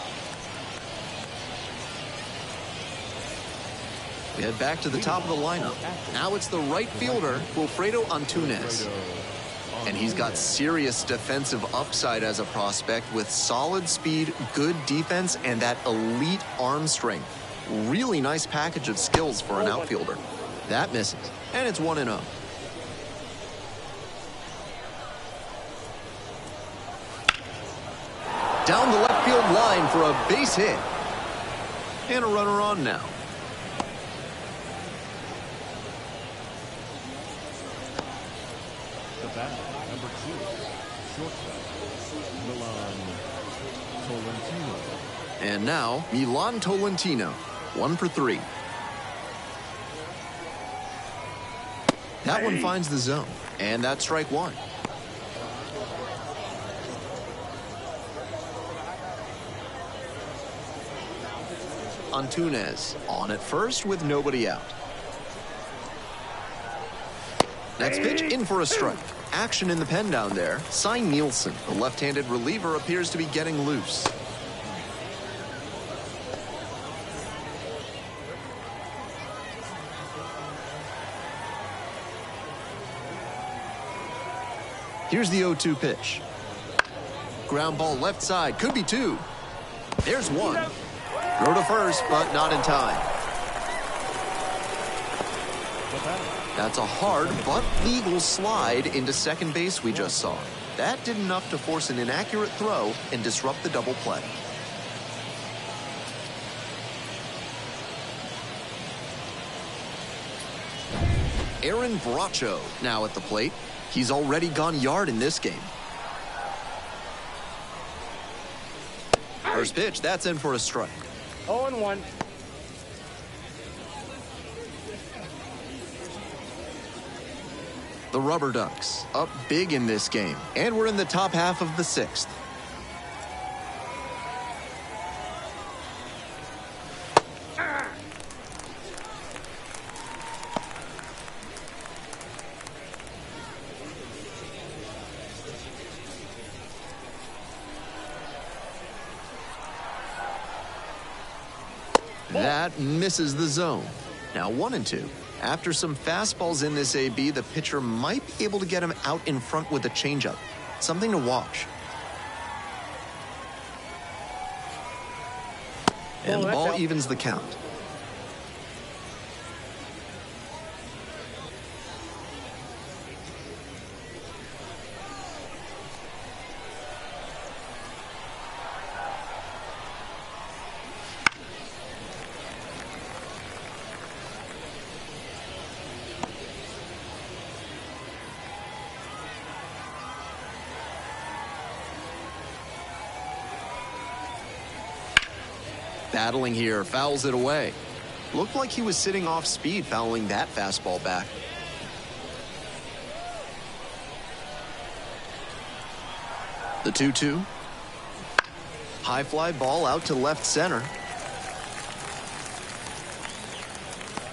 [SPEAKER 1] We head back to the top of the lineup. Now it's the right fielder, Wilfredo Antunes. And he's got serious defensive upside as a prospect with solid speed, good defense, and that elite arm strength. Really nice package of skills for an outfielder. That misses, and it's 1-0. Down the left field line for a base hit. And a runner on now.
[SPEAKER 2] The batter, number 2, shortstop, Milan Tolentino.
[SPEAKER 1] And now, Milan Tolentino, 1 for 3. That one finds the zone, and that's strike 1. Antunes on at first with nobody out. Next pitch in for a strike. Action in the pen down there. Cy Nielsen, the left-handed reliever, appears to be getting loose. Here's the 0-2 pitch. Ground ball left side, could be 2. There's 1. Throw to first, but not in time. That's a hard but legal slide into second base we just saw. That did enough to force an inaccurate throw and disrupt the double play. Aaron Bracho now at the plate. He's already gone yard in this game. First pitch, that's in for a strike.
[SPEAKER 3] 0-1.
[SPEAKER 1] The RubberDucks up big in this game, and we're in the top half of the 6th. That misses the zone. Now 1-2. After some fastballs in this AB, the pitcher might be able to get him out in front with a changeup. Something to watch. And the ball evens the count. Battling here, fouls it away. Looked like he was sitting off speed, fouling that fastball back. The 2-2. High fly ball out to left center.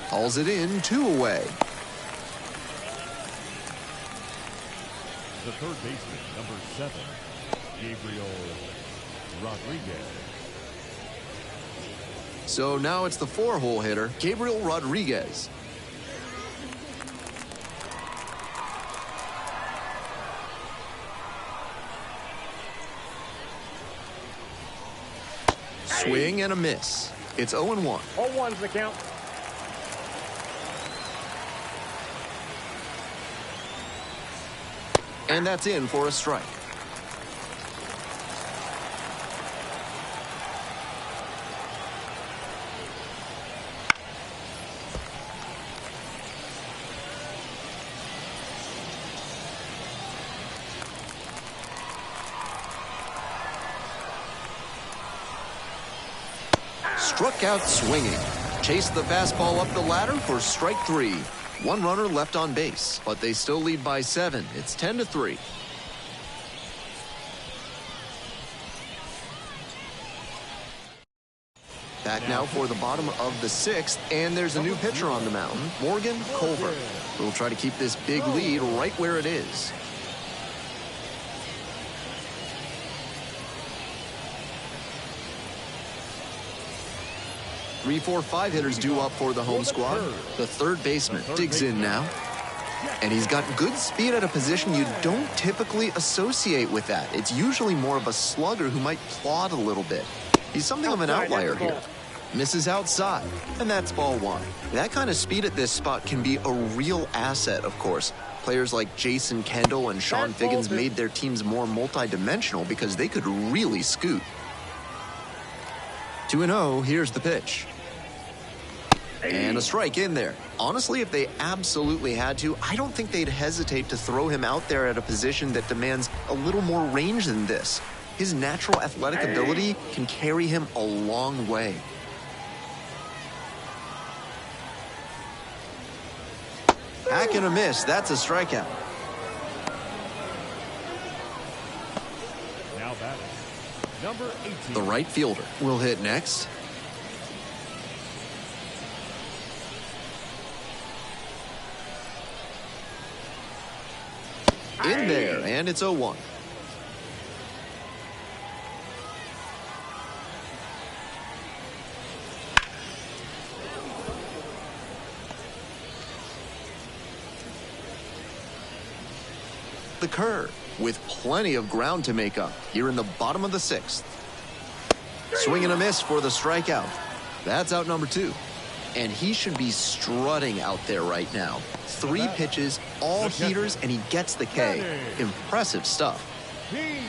[SPEAKER 1] Hauls it in, 2 away.
[SPEAKER 2] The third baseman, number 7, Gabriel Rodriguez.
[SPEAKER 1] So now it's the 4-hole hitter, Gabriel Rodriguez. Swing and a miss. It's 0-1.
[SPEAKER 3] 0-1's the count.
[SPEAKER 1] And that's in for a strike. Struck out swinging. Chased the fastball up the ladder for strike 3. One runner left on base, but they still lead by 7. It's 10-3. Back now for the bottom of the 6th, and there's a new pitcher on the mound, Morgan Culver. We'll try to keep this big lead right where it is. Three, 4, 5 hitters due up for the home squad. The third baseman digs in now. And he's got good speed at a position you don't typically associate with that. It's usually more of a slugger who might plod a little bit. He's something of an outlier here. Misses outside, and that's ball 1. That kind of speed at this spot can be a real asset, of course. Players like Jason Kendall and Sean Figgins made their teams more multidimensional because they could really scoot. 2-0, here's the pitch. And a strike in there. Honestly, if they absolutely had to, I don't think they'd hesitate to throw him out there at a position that demands a little more range than this. His natural athletic ability can carry him a long way. Hack and a miss. That's a strikeout.
[SPEAKER 2] Now batting, number 18.
[SPEAKER 1] The right fielder will hit next. In there, and it's 0-1. The curve, with plenty of ground to make up here in the bottom of the 6th. Swing and a miss for the strikeout. That's out number 2. And he should be strutting out there right now. 3 pitches, all heaters, and he gets the K. Impressive stuff.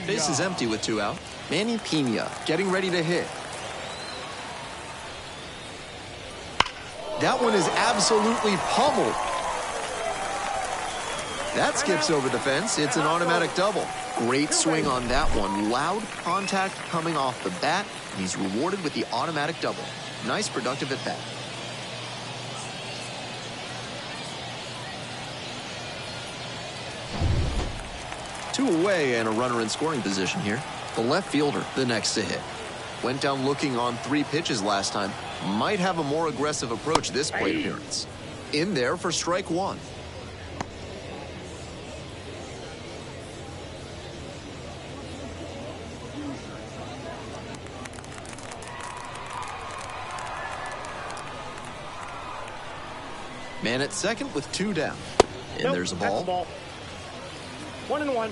[SPEAKER 1] Base is empty with 2 out. Manny Pena getting ready to hit. That one is absolutely pummeled. That skips over the fence. It's an automatic double. Great swing on that one. Loud contact coming off the bat, and he's rewarded with the automatic double. Nice productive at bat. 2 away and a runner in scoring position here. The left fielder, the next to hit. Went down looking on 3 pitches last time. Might have a more aggressive approach this plate appearance. In there for strike 1. Man at second with 2 down. And there's a ball.
[SPEAKER 3] 1-1.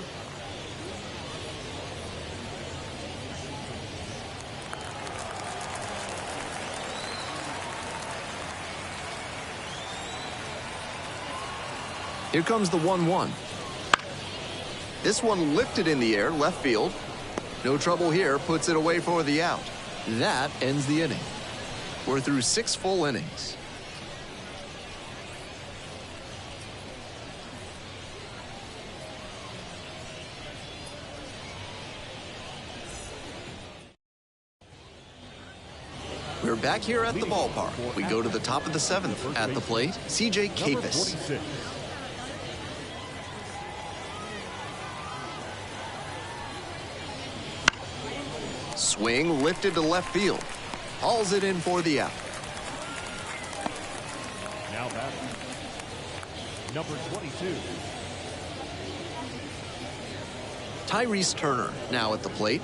[SPEAKER 1] Here comes the 1-1. This one lifted in the air, left field. No trouble here, puts it away for the out. That ends the inning. We're through 6 full innings. We're back here at the ballpark. We go to the top of the 7th. At the plate, C.J. Capus. Swing lifted to left field. Hauls it in for the out.
[SPEAKER 2] Now batting, number 22.
[SPEAKER 1] Tyrese Turner now at the plate.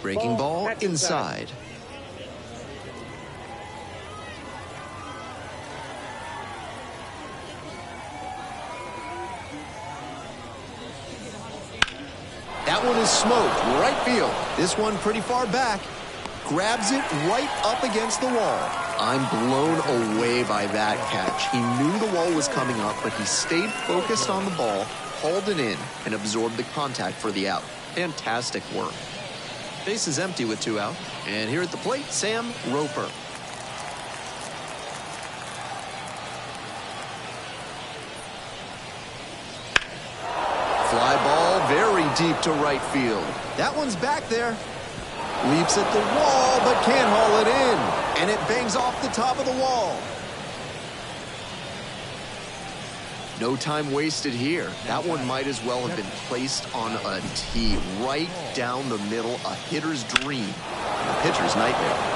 [SPEAKER 1] Breaking ball inside. That one is smoked, right field. This one pretty far back. Grabs it right up against the wall. I'm blown away by that catch. He knew the wall was coming up, but he stayed focused on the ball, hauled it in, and absorbed the contact for the out. Fantastic work. Base is empty with 2 out. And here at the plate, Sam Roper. Fly ball, very deep to right field. That one's back there. Leaps at the wall, but can't haul it in. And it bangs off the top of the wall. No time wasted here. That one might as well have been placed on a tee right down the middle. A hitter's dream. A pitcher's nightmare.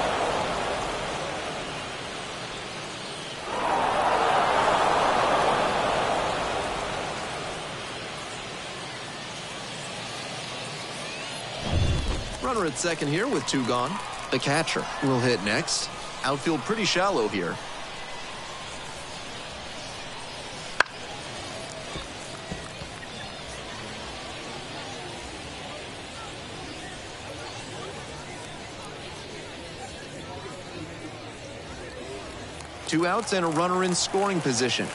[SPEAKER 1] Runner at second here with 2 gone. The catcher will hit next. Outfield pretty shallow here. Two outs and a runner in scoring position.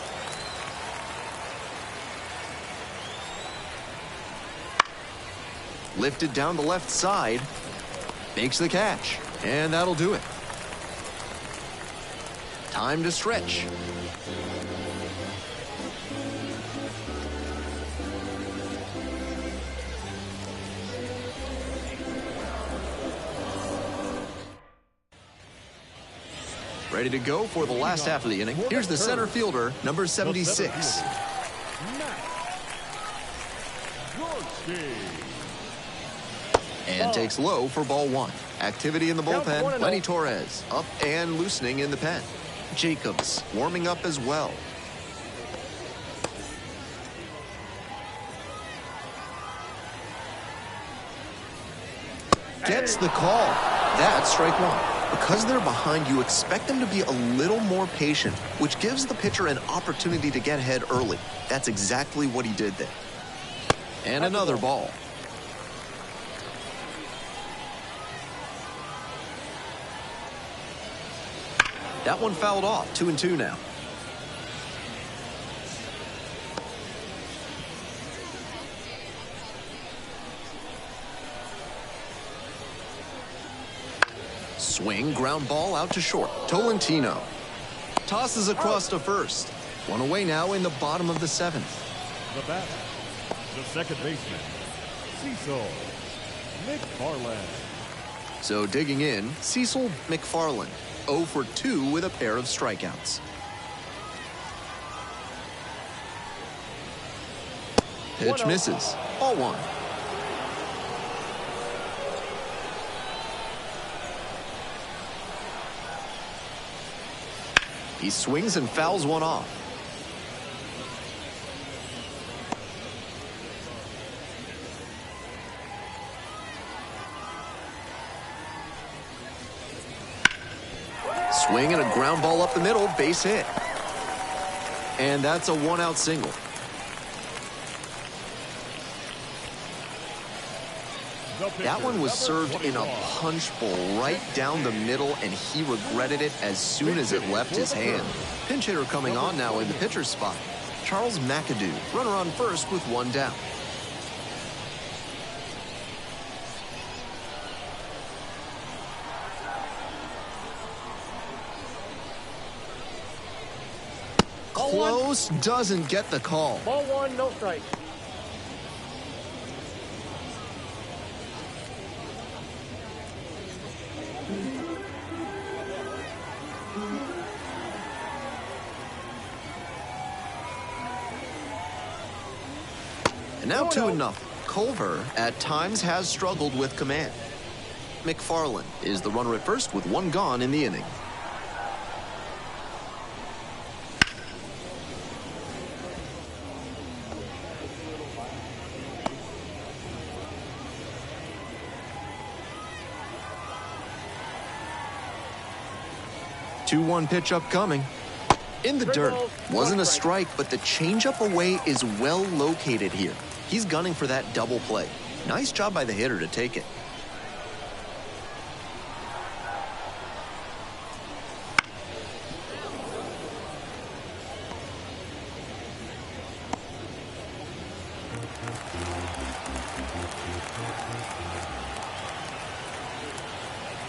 [SPEAKER 1] Lifted down the left side. Makes the catch. And that'll do it. Time to stretch. Ready to go for the last half of the inning. Here's the center fielder, number 76. And takes low for ball 1. Activity in the bullpen. Lenny Torres up and loosening in the pen. Jacobs warming up as well. Gets the call. That's strike 1. Because they're behind, you expect them to be a little more patient, which gives the pitcher an opportunity to get ahead early. That's exactly what he did there. And another ball. That one fouled off. 2-2 now. Swing, ground ball out to short. Tolentino tosses across to first. One away now in the bottom of the 7th.
[SPEAKER 2] The batter, the second baseman, Cecil McFarland.
[SPEAKER 1] So digging in, Cecil McFarland, 0 for 2 with a pair of strikeouts. Pitch misses. Ball 1. He swings and fouls one off. Swing and a ground ball up the middle, base hit. And that's a 1-out single. That one was served in a punch bowl right down the middle, and he regretted it as soon as it left his hand. Pinch hitter coming on now in the pitcher's spot. Charles McAdoo, runner on first with 1 down. Close, doesn't get the call.
[SPEAKER 3] Ball 1, no strike.
[SPEAKER 1] And now 2-0. Culver at times has struggled with command. McFarland is the runner at first with 1 gone in the inning. Two-one pitch upcoming. In the dirt. Wasn't a strike, but the changeup away is well located here. He's gunning for that double play. Nice job by the hitter to take it.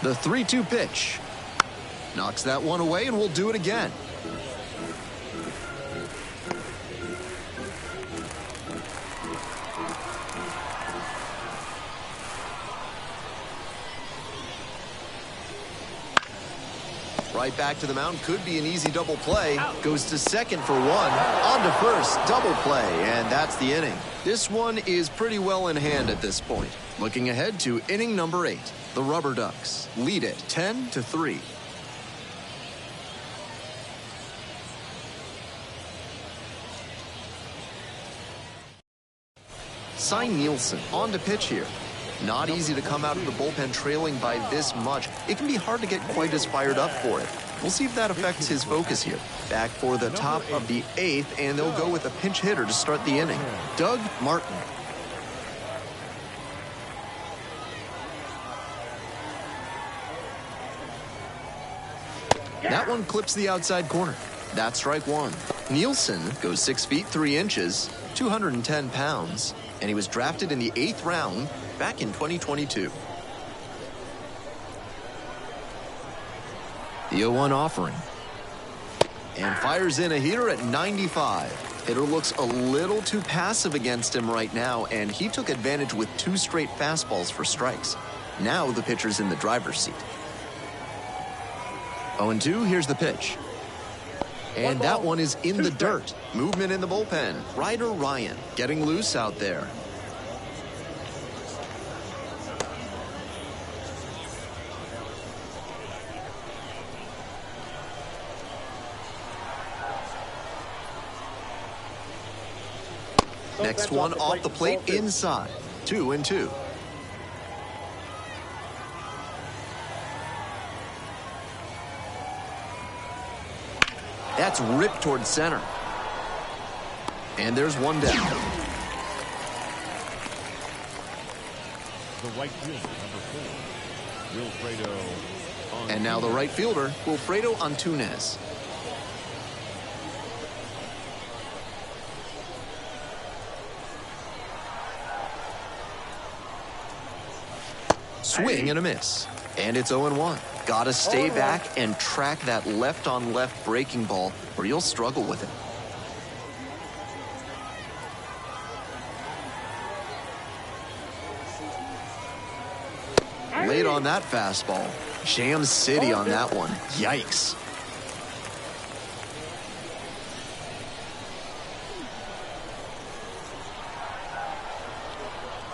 [SPEAKER 1] The 3-2 pitch. Knocks that one away, and we'll do it again. Right back to the mound. Could be an easy double play. Goes to second for one. On to first. Double play. And that's the inning. This one is pretty well in hand at this point. Looking ahead to inning number 8. The RubberDucks lead it 10-3. Cy Nielsen on to pitch here. Not easy to come out of the bullpen trailing by this much. It can be hard to get quite as fired up for it. We'll see if that affects his focus here. Back for the top of the 8th, and they'll go with a pinch hitter to start the inning. Doug Martin. That one clips the outside corner. That's strike one. Nielsen goes 6 feet 3 inches, 210 pounds, and he was drafted in the 8th round back in 2022. The 0-1 offering. And fires in a heater at 95. Hitter looks a little too passive against him right now, and he took advantage with 2 straight fastballs for strikes. Now the pitcher's in the driver's seat. 0-2, here's the pitch. And that one is in the dirt. Movement in the bullpen. Ryder Ryan getting loose out there. Next one off the plate inside. 2-2. That's ripped towards center. And there's one down.
[SPEAKER 2] The right fielder, number 4, Wilfredo.
[SPEAKER 1] And now the right fielder, Wilfredo Altoona. Swing and a miss. And it's 0-1. Gotta stay back and track that left-on-left breaking ball, or you'll struggle with it. Late on that fastball. Jam City on that one. Yikes.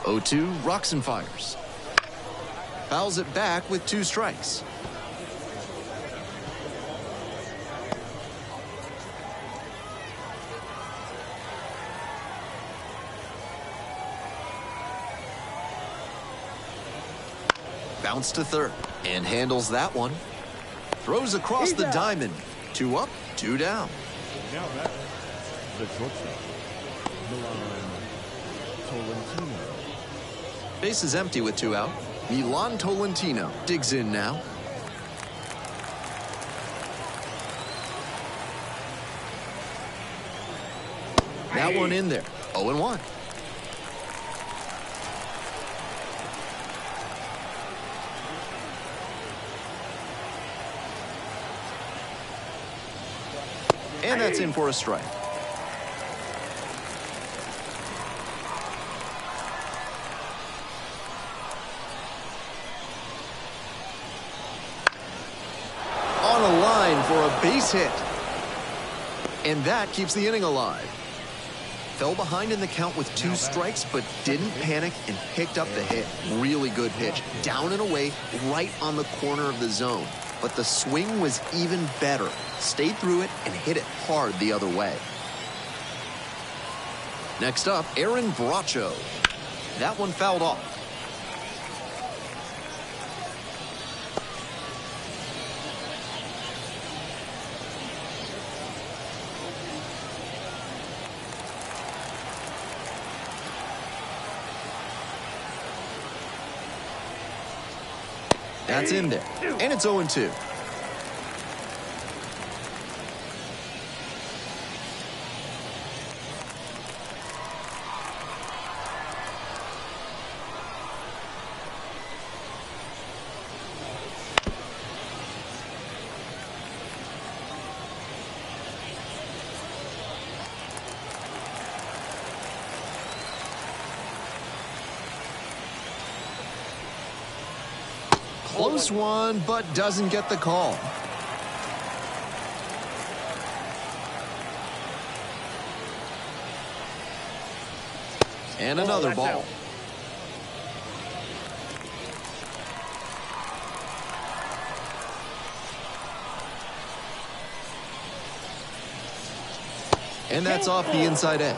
[SPEAKER 1] (0-2) rocks and fires. Fouls it back with 2 strikes. Bounce to third and handles that one. Throws across the diamond. 2 up, 2 down.
[SPEAKER 2] Now back, the shortstop, Tolentino.
[SPEAKER 1] Base is empty with 2 out. Milan Tolentino digs in now. That one in there. 0-1. And that's in for a strike. On a line for a base hit. And that keeps the inning alive. Fell behind in the count with 2 strikes, but didn't panic and picked up the hit. Really good pitch. Down and away, right on the corner of the zone. But the swing was even better. Stayed through it and hit it hard the other way. Next up, Aaron Bracho. That one fouled off. That's in there. And it's 0-2. Close one, but doesn't get the call. And another
[SPEAKER 3] that's
[SPEAKER 1] ball.
[SPEAKER 3] out.
[SPEAKER 1] And that's off the inside edge.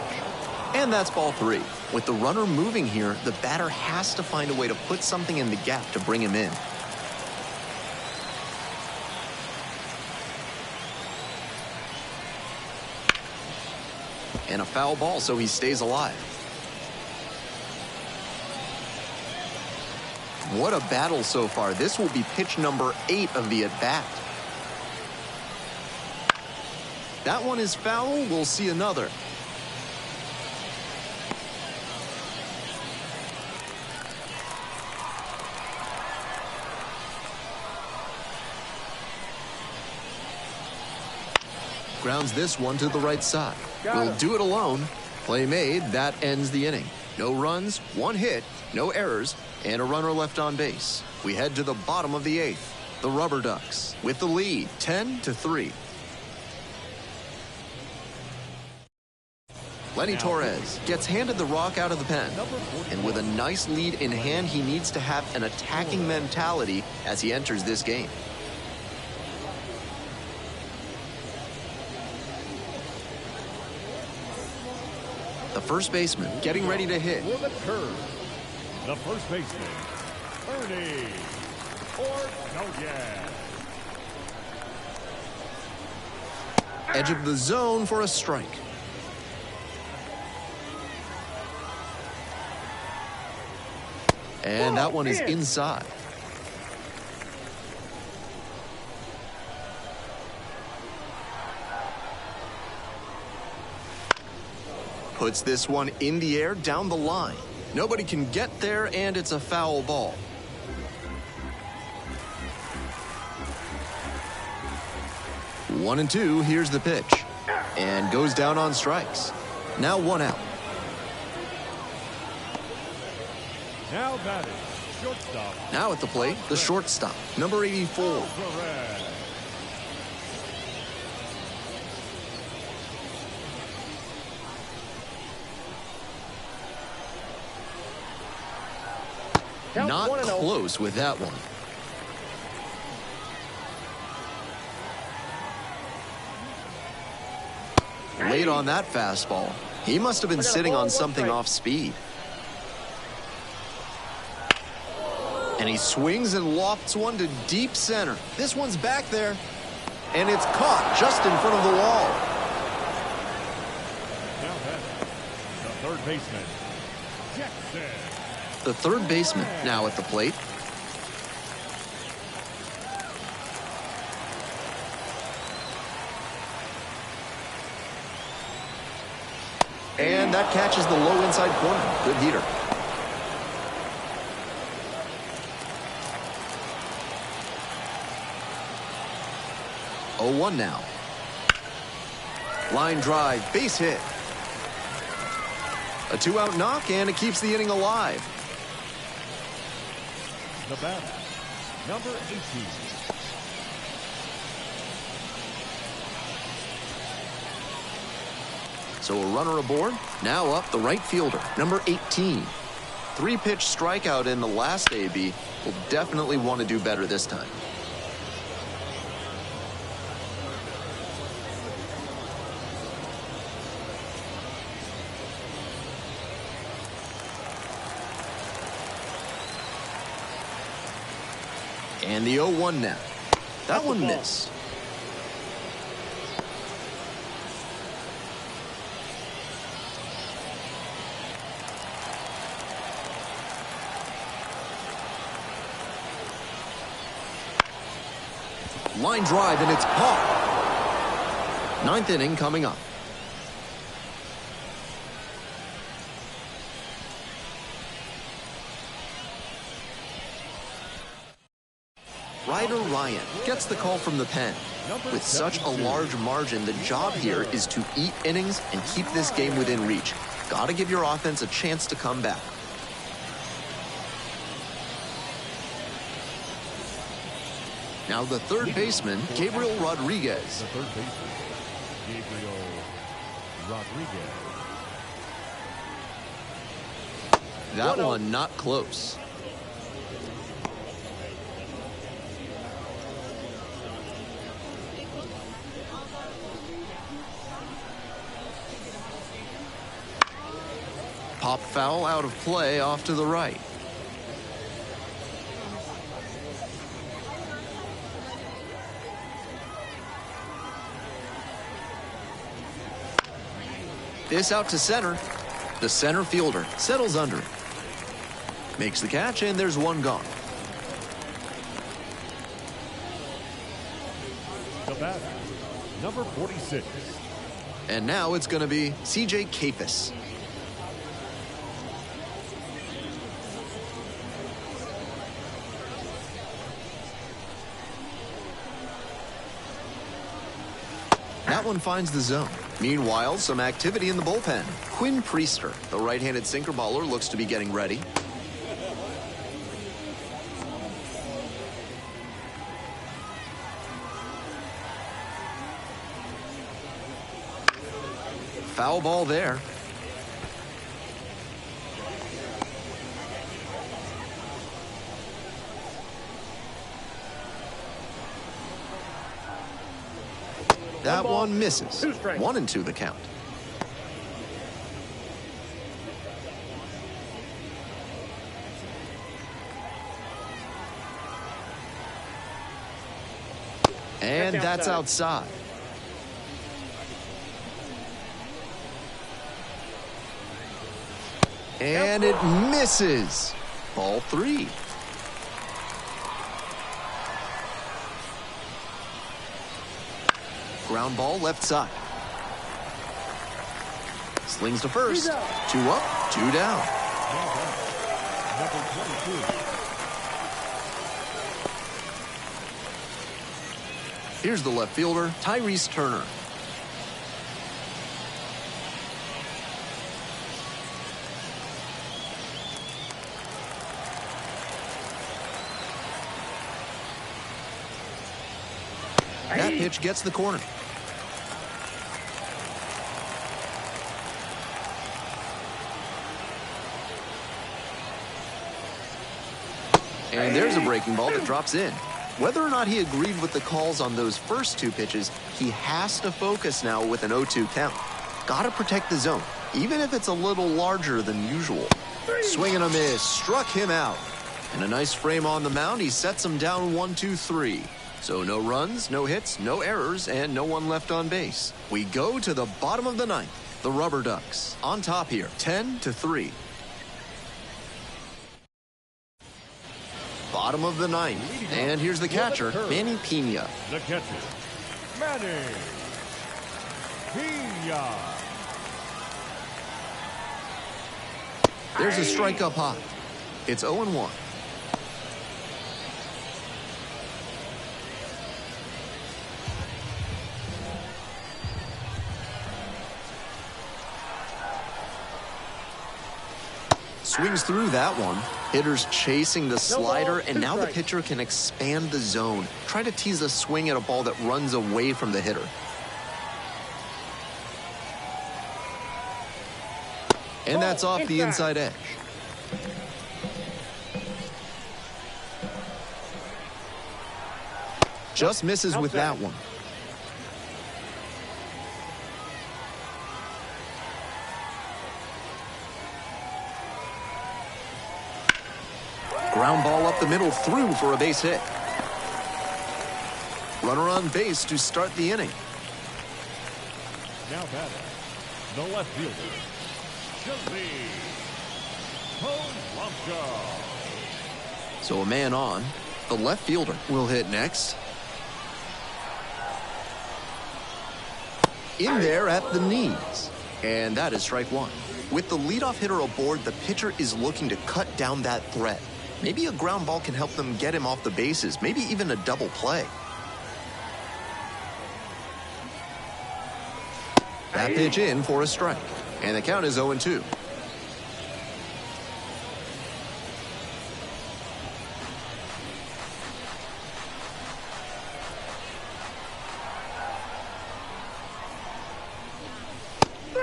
[SPEAKER 1] And that's ball 3. With the runner moving here, the batter has to find a way to put something in the gap to bring him in. And a foul ball, so he stays alive. What a battle so far. This will be pitch number 8 of the at-bat. That one is foul. We'll see another. Grounds this one to the right side. We'll do it alone. Play made. That ends the inning. No runs, 1 hit, no errors, and a runner left on base. We head to the bottom of the 8th. The RubberDucks with the lead, 10-3. Lenny Torres gets handed the rock out of the pen. And with a nice lead in hand, he needs to have an attacking mentality as he enters this game. The first baseman getting ready to hit.
[SPEAKER 2] For the curve, the first baseman, Ernie Ortega.
[SPEAKER 1] Edge of the zone for a strike. And that one is inside. Puts this one in the air down the line. Nobody can get there, and it's a foul ball. One and two, here's the pitch. And goes down on strikes. Now 1 out.
[SPEAKER 2] Now batting, shortstop.
[SPEAKER 1] Now at the plate, the shortstop, number 84.
[SPEAKER 2] Alvarez.
[SPEAKER 3] Count
[SPEAKER 1] Not
[SPEAKER 3] 1-0.
[SPEAKER 1] close with that one. Late on that fastball. He must have been sitting on something off speed. And he swings and lofts one to deep center. This one's back there. And it's caught just in front of the wall.
[SPEAKER 2] Now batting, the third baseman, Jackson.
[SPEAKER 1] The third baseman now at the plate. And that catches the low inside corner. Good heater. Oh, 1 now. Line drive, base hit. A 2-out knock, and it keeps the inning alive.
[SPEAKER 2] The batter, number 18.
[SPEAKER 1] So a runner aboard. Now up the right fielder, number 18. 3-pitch strikeout in the last AB. Will definitely want to do better this time. And the 0-1 now. That one missed. Line drive, and it's caught. 9th inning coming up. Ryder Ryan gets the call from the pen. With such a large margin, the job here is to eat innings and keep this game within reach. Gotta give your offense a chance to come back. Now the third baseman, Gabriel Rodriguez.
[SPEAKER 2] The third baseman, Gabriel Rodriguez.
[SPEAKER 1] That
[SPEAKER 3] 1-0.
[SPEAKER 1] one not close. Pop foul out of play off to the right. This out to center. The center fielder settles under it. Makes the catch, and there's one gone.
[SPEAKER 2] The batter, number 46.
[SPEAKER 1] And now it's going to be C.J. Capus. That one finds the zone. Meanwhile, some activity in the bullpen. Quinn Priester, the right-handed sinker baller, looks to be getting ready. Foul ball there. That one misses.
[SPEAKER 3] 2 strikes.
[SPEAKER 1] 1-2 the count. And that's outside. And it misses. Ball 3. Ground ball left side. Slings to first. 2 up, 2 down.
[SPEAKER 2] Number 22.
[SPEAKER 1] Here's the left fielder, Tyrese Turner. That pitch gets the corner. And there's a breaking ball that drops in. Whether or not he agreed with the calls on those first 2 pitches, he has to focus now with an 0-2 count. Gotta protect the zone, even if it's a little larger than usual. Swing and a miss, struck him out. And a nice frame on the mound, he sets him down 1-2-3. So no runs, no hits, no errors, and no one left on base. We go to the bottom of the 9th. The RubberDucks on top here, 10-3. Bottom of the 9th. And here's the catcher, Manny Pena.
[SPEAKER 2] The catcher, Manny Pena.
[SPEAKER 1] There's a strike up high. It's 0-1. Swings through that one. Hitter's chasing the slider, and now the pitcher can expand the zone. Try to tease a swing at a ball that runs away from the hitter. And that's off the inside edge. Just misses with that one. Ground ball up the middle, through for a base hit. Runner on base to start the inning.
[SPEAKER 2] Now batting, the left fielder, Shelby Polanco.
[SPEAKER 1] So a man on. The left fielder will hit next. In there at the knees. And that is strike 1. With the leadoff hitter aboard, the pitcher is looking to cut down that threat. Maybe a ground ball can help them get him off the bases, maybe even a double play. That pitch in for a strike. And the count is 0-2.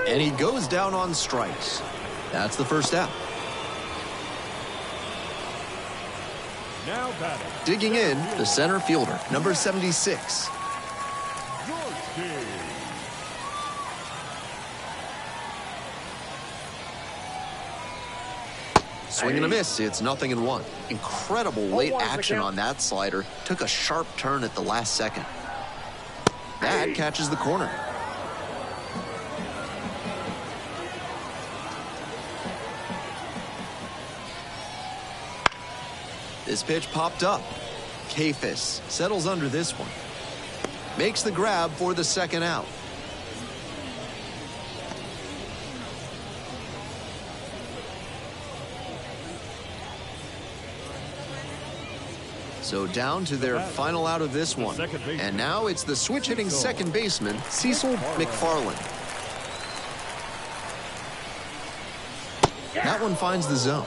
[SPEAKER 1] And he goes down on strikes. That's the first out.
[SPEAKER 2] Now batting.
[SPEAKER 1] Digging in, the center fielder, number 76. Swing and a miss. It's 0-1. Incredible late action on that slider. Took a sharp turn at the last second. That catches the corner. This pitch popped up. Kafis settles under this one. Makes the grab for the second out. So down to their final out of this one. And now it's the switch-hitting second baseman, Cecil McFarland. That one finds the zone.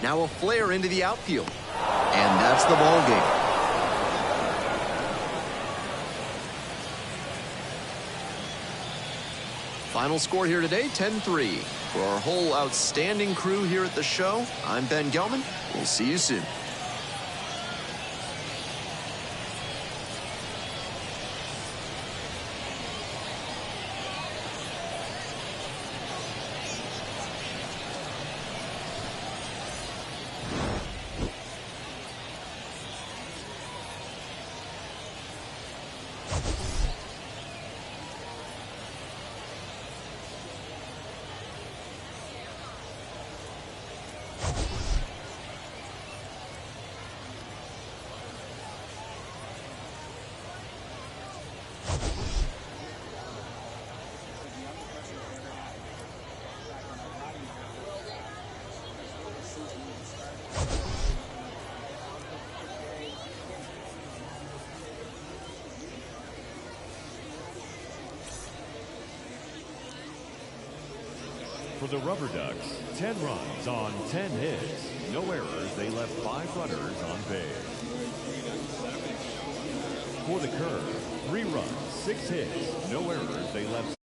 [SPEAKER 1] Now a flare into the outfield. And that's the ball game. Final score here today, 10-3. For our whole outstanding crew here at the show, I'm Ben Gelman. We'll see you soon.
[SPEAKER 2] For the RubberDucks, 10 runs on 10 hits. No errors. They left 5 runners on base. For the Curve, 3 runs, 6 hits. No errors. They left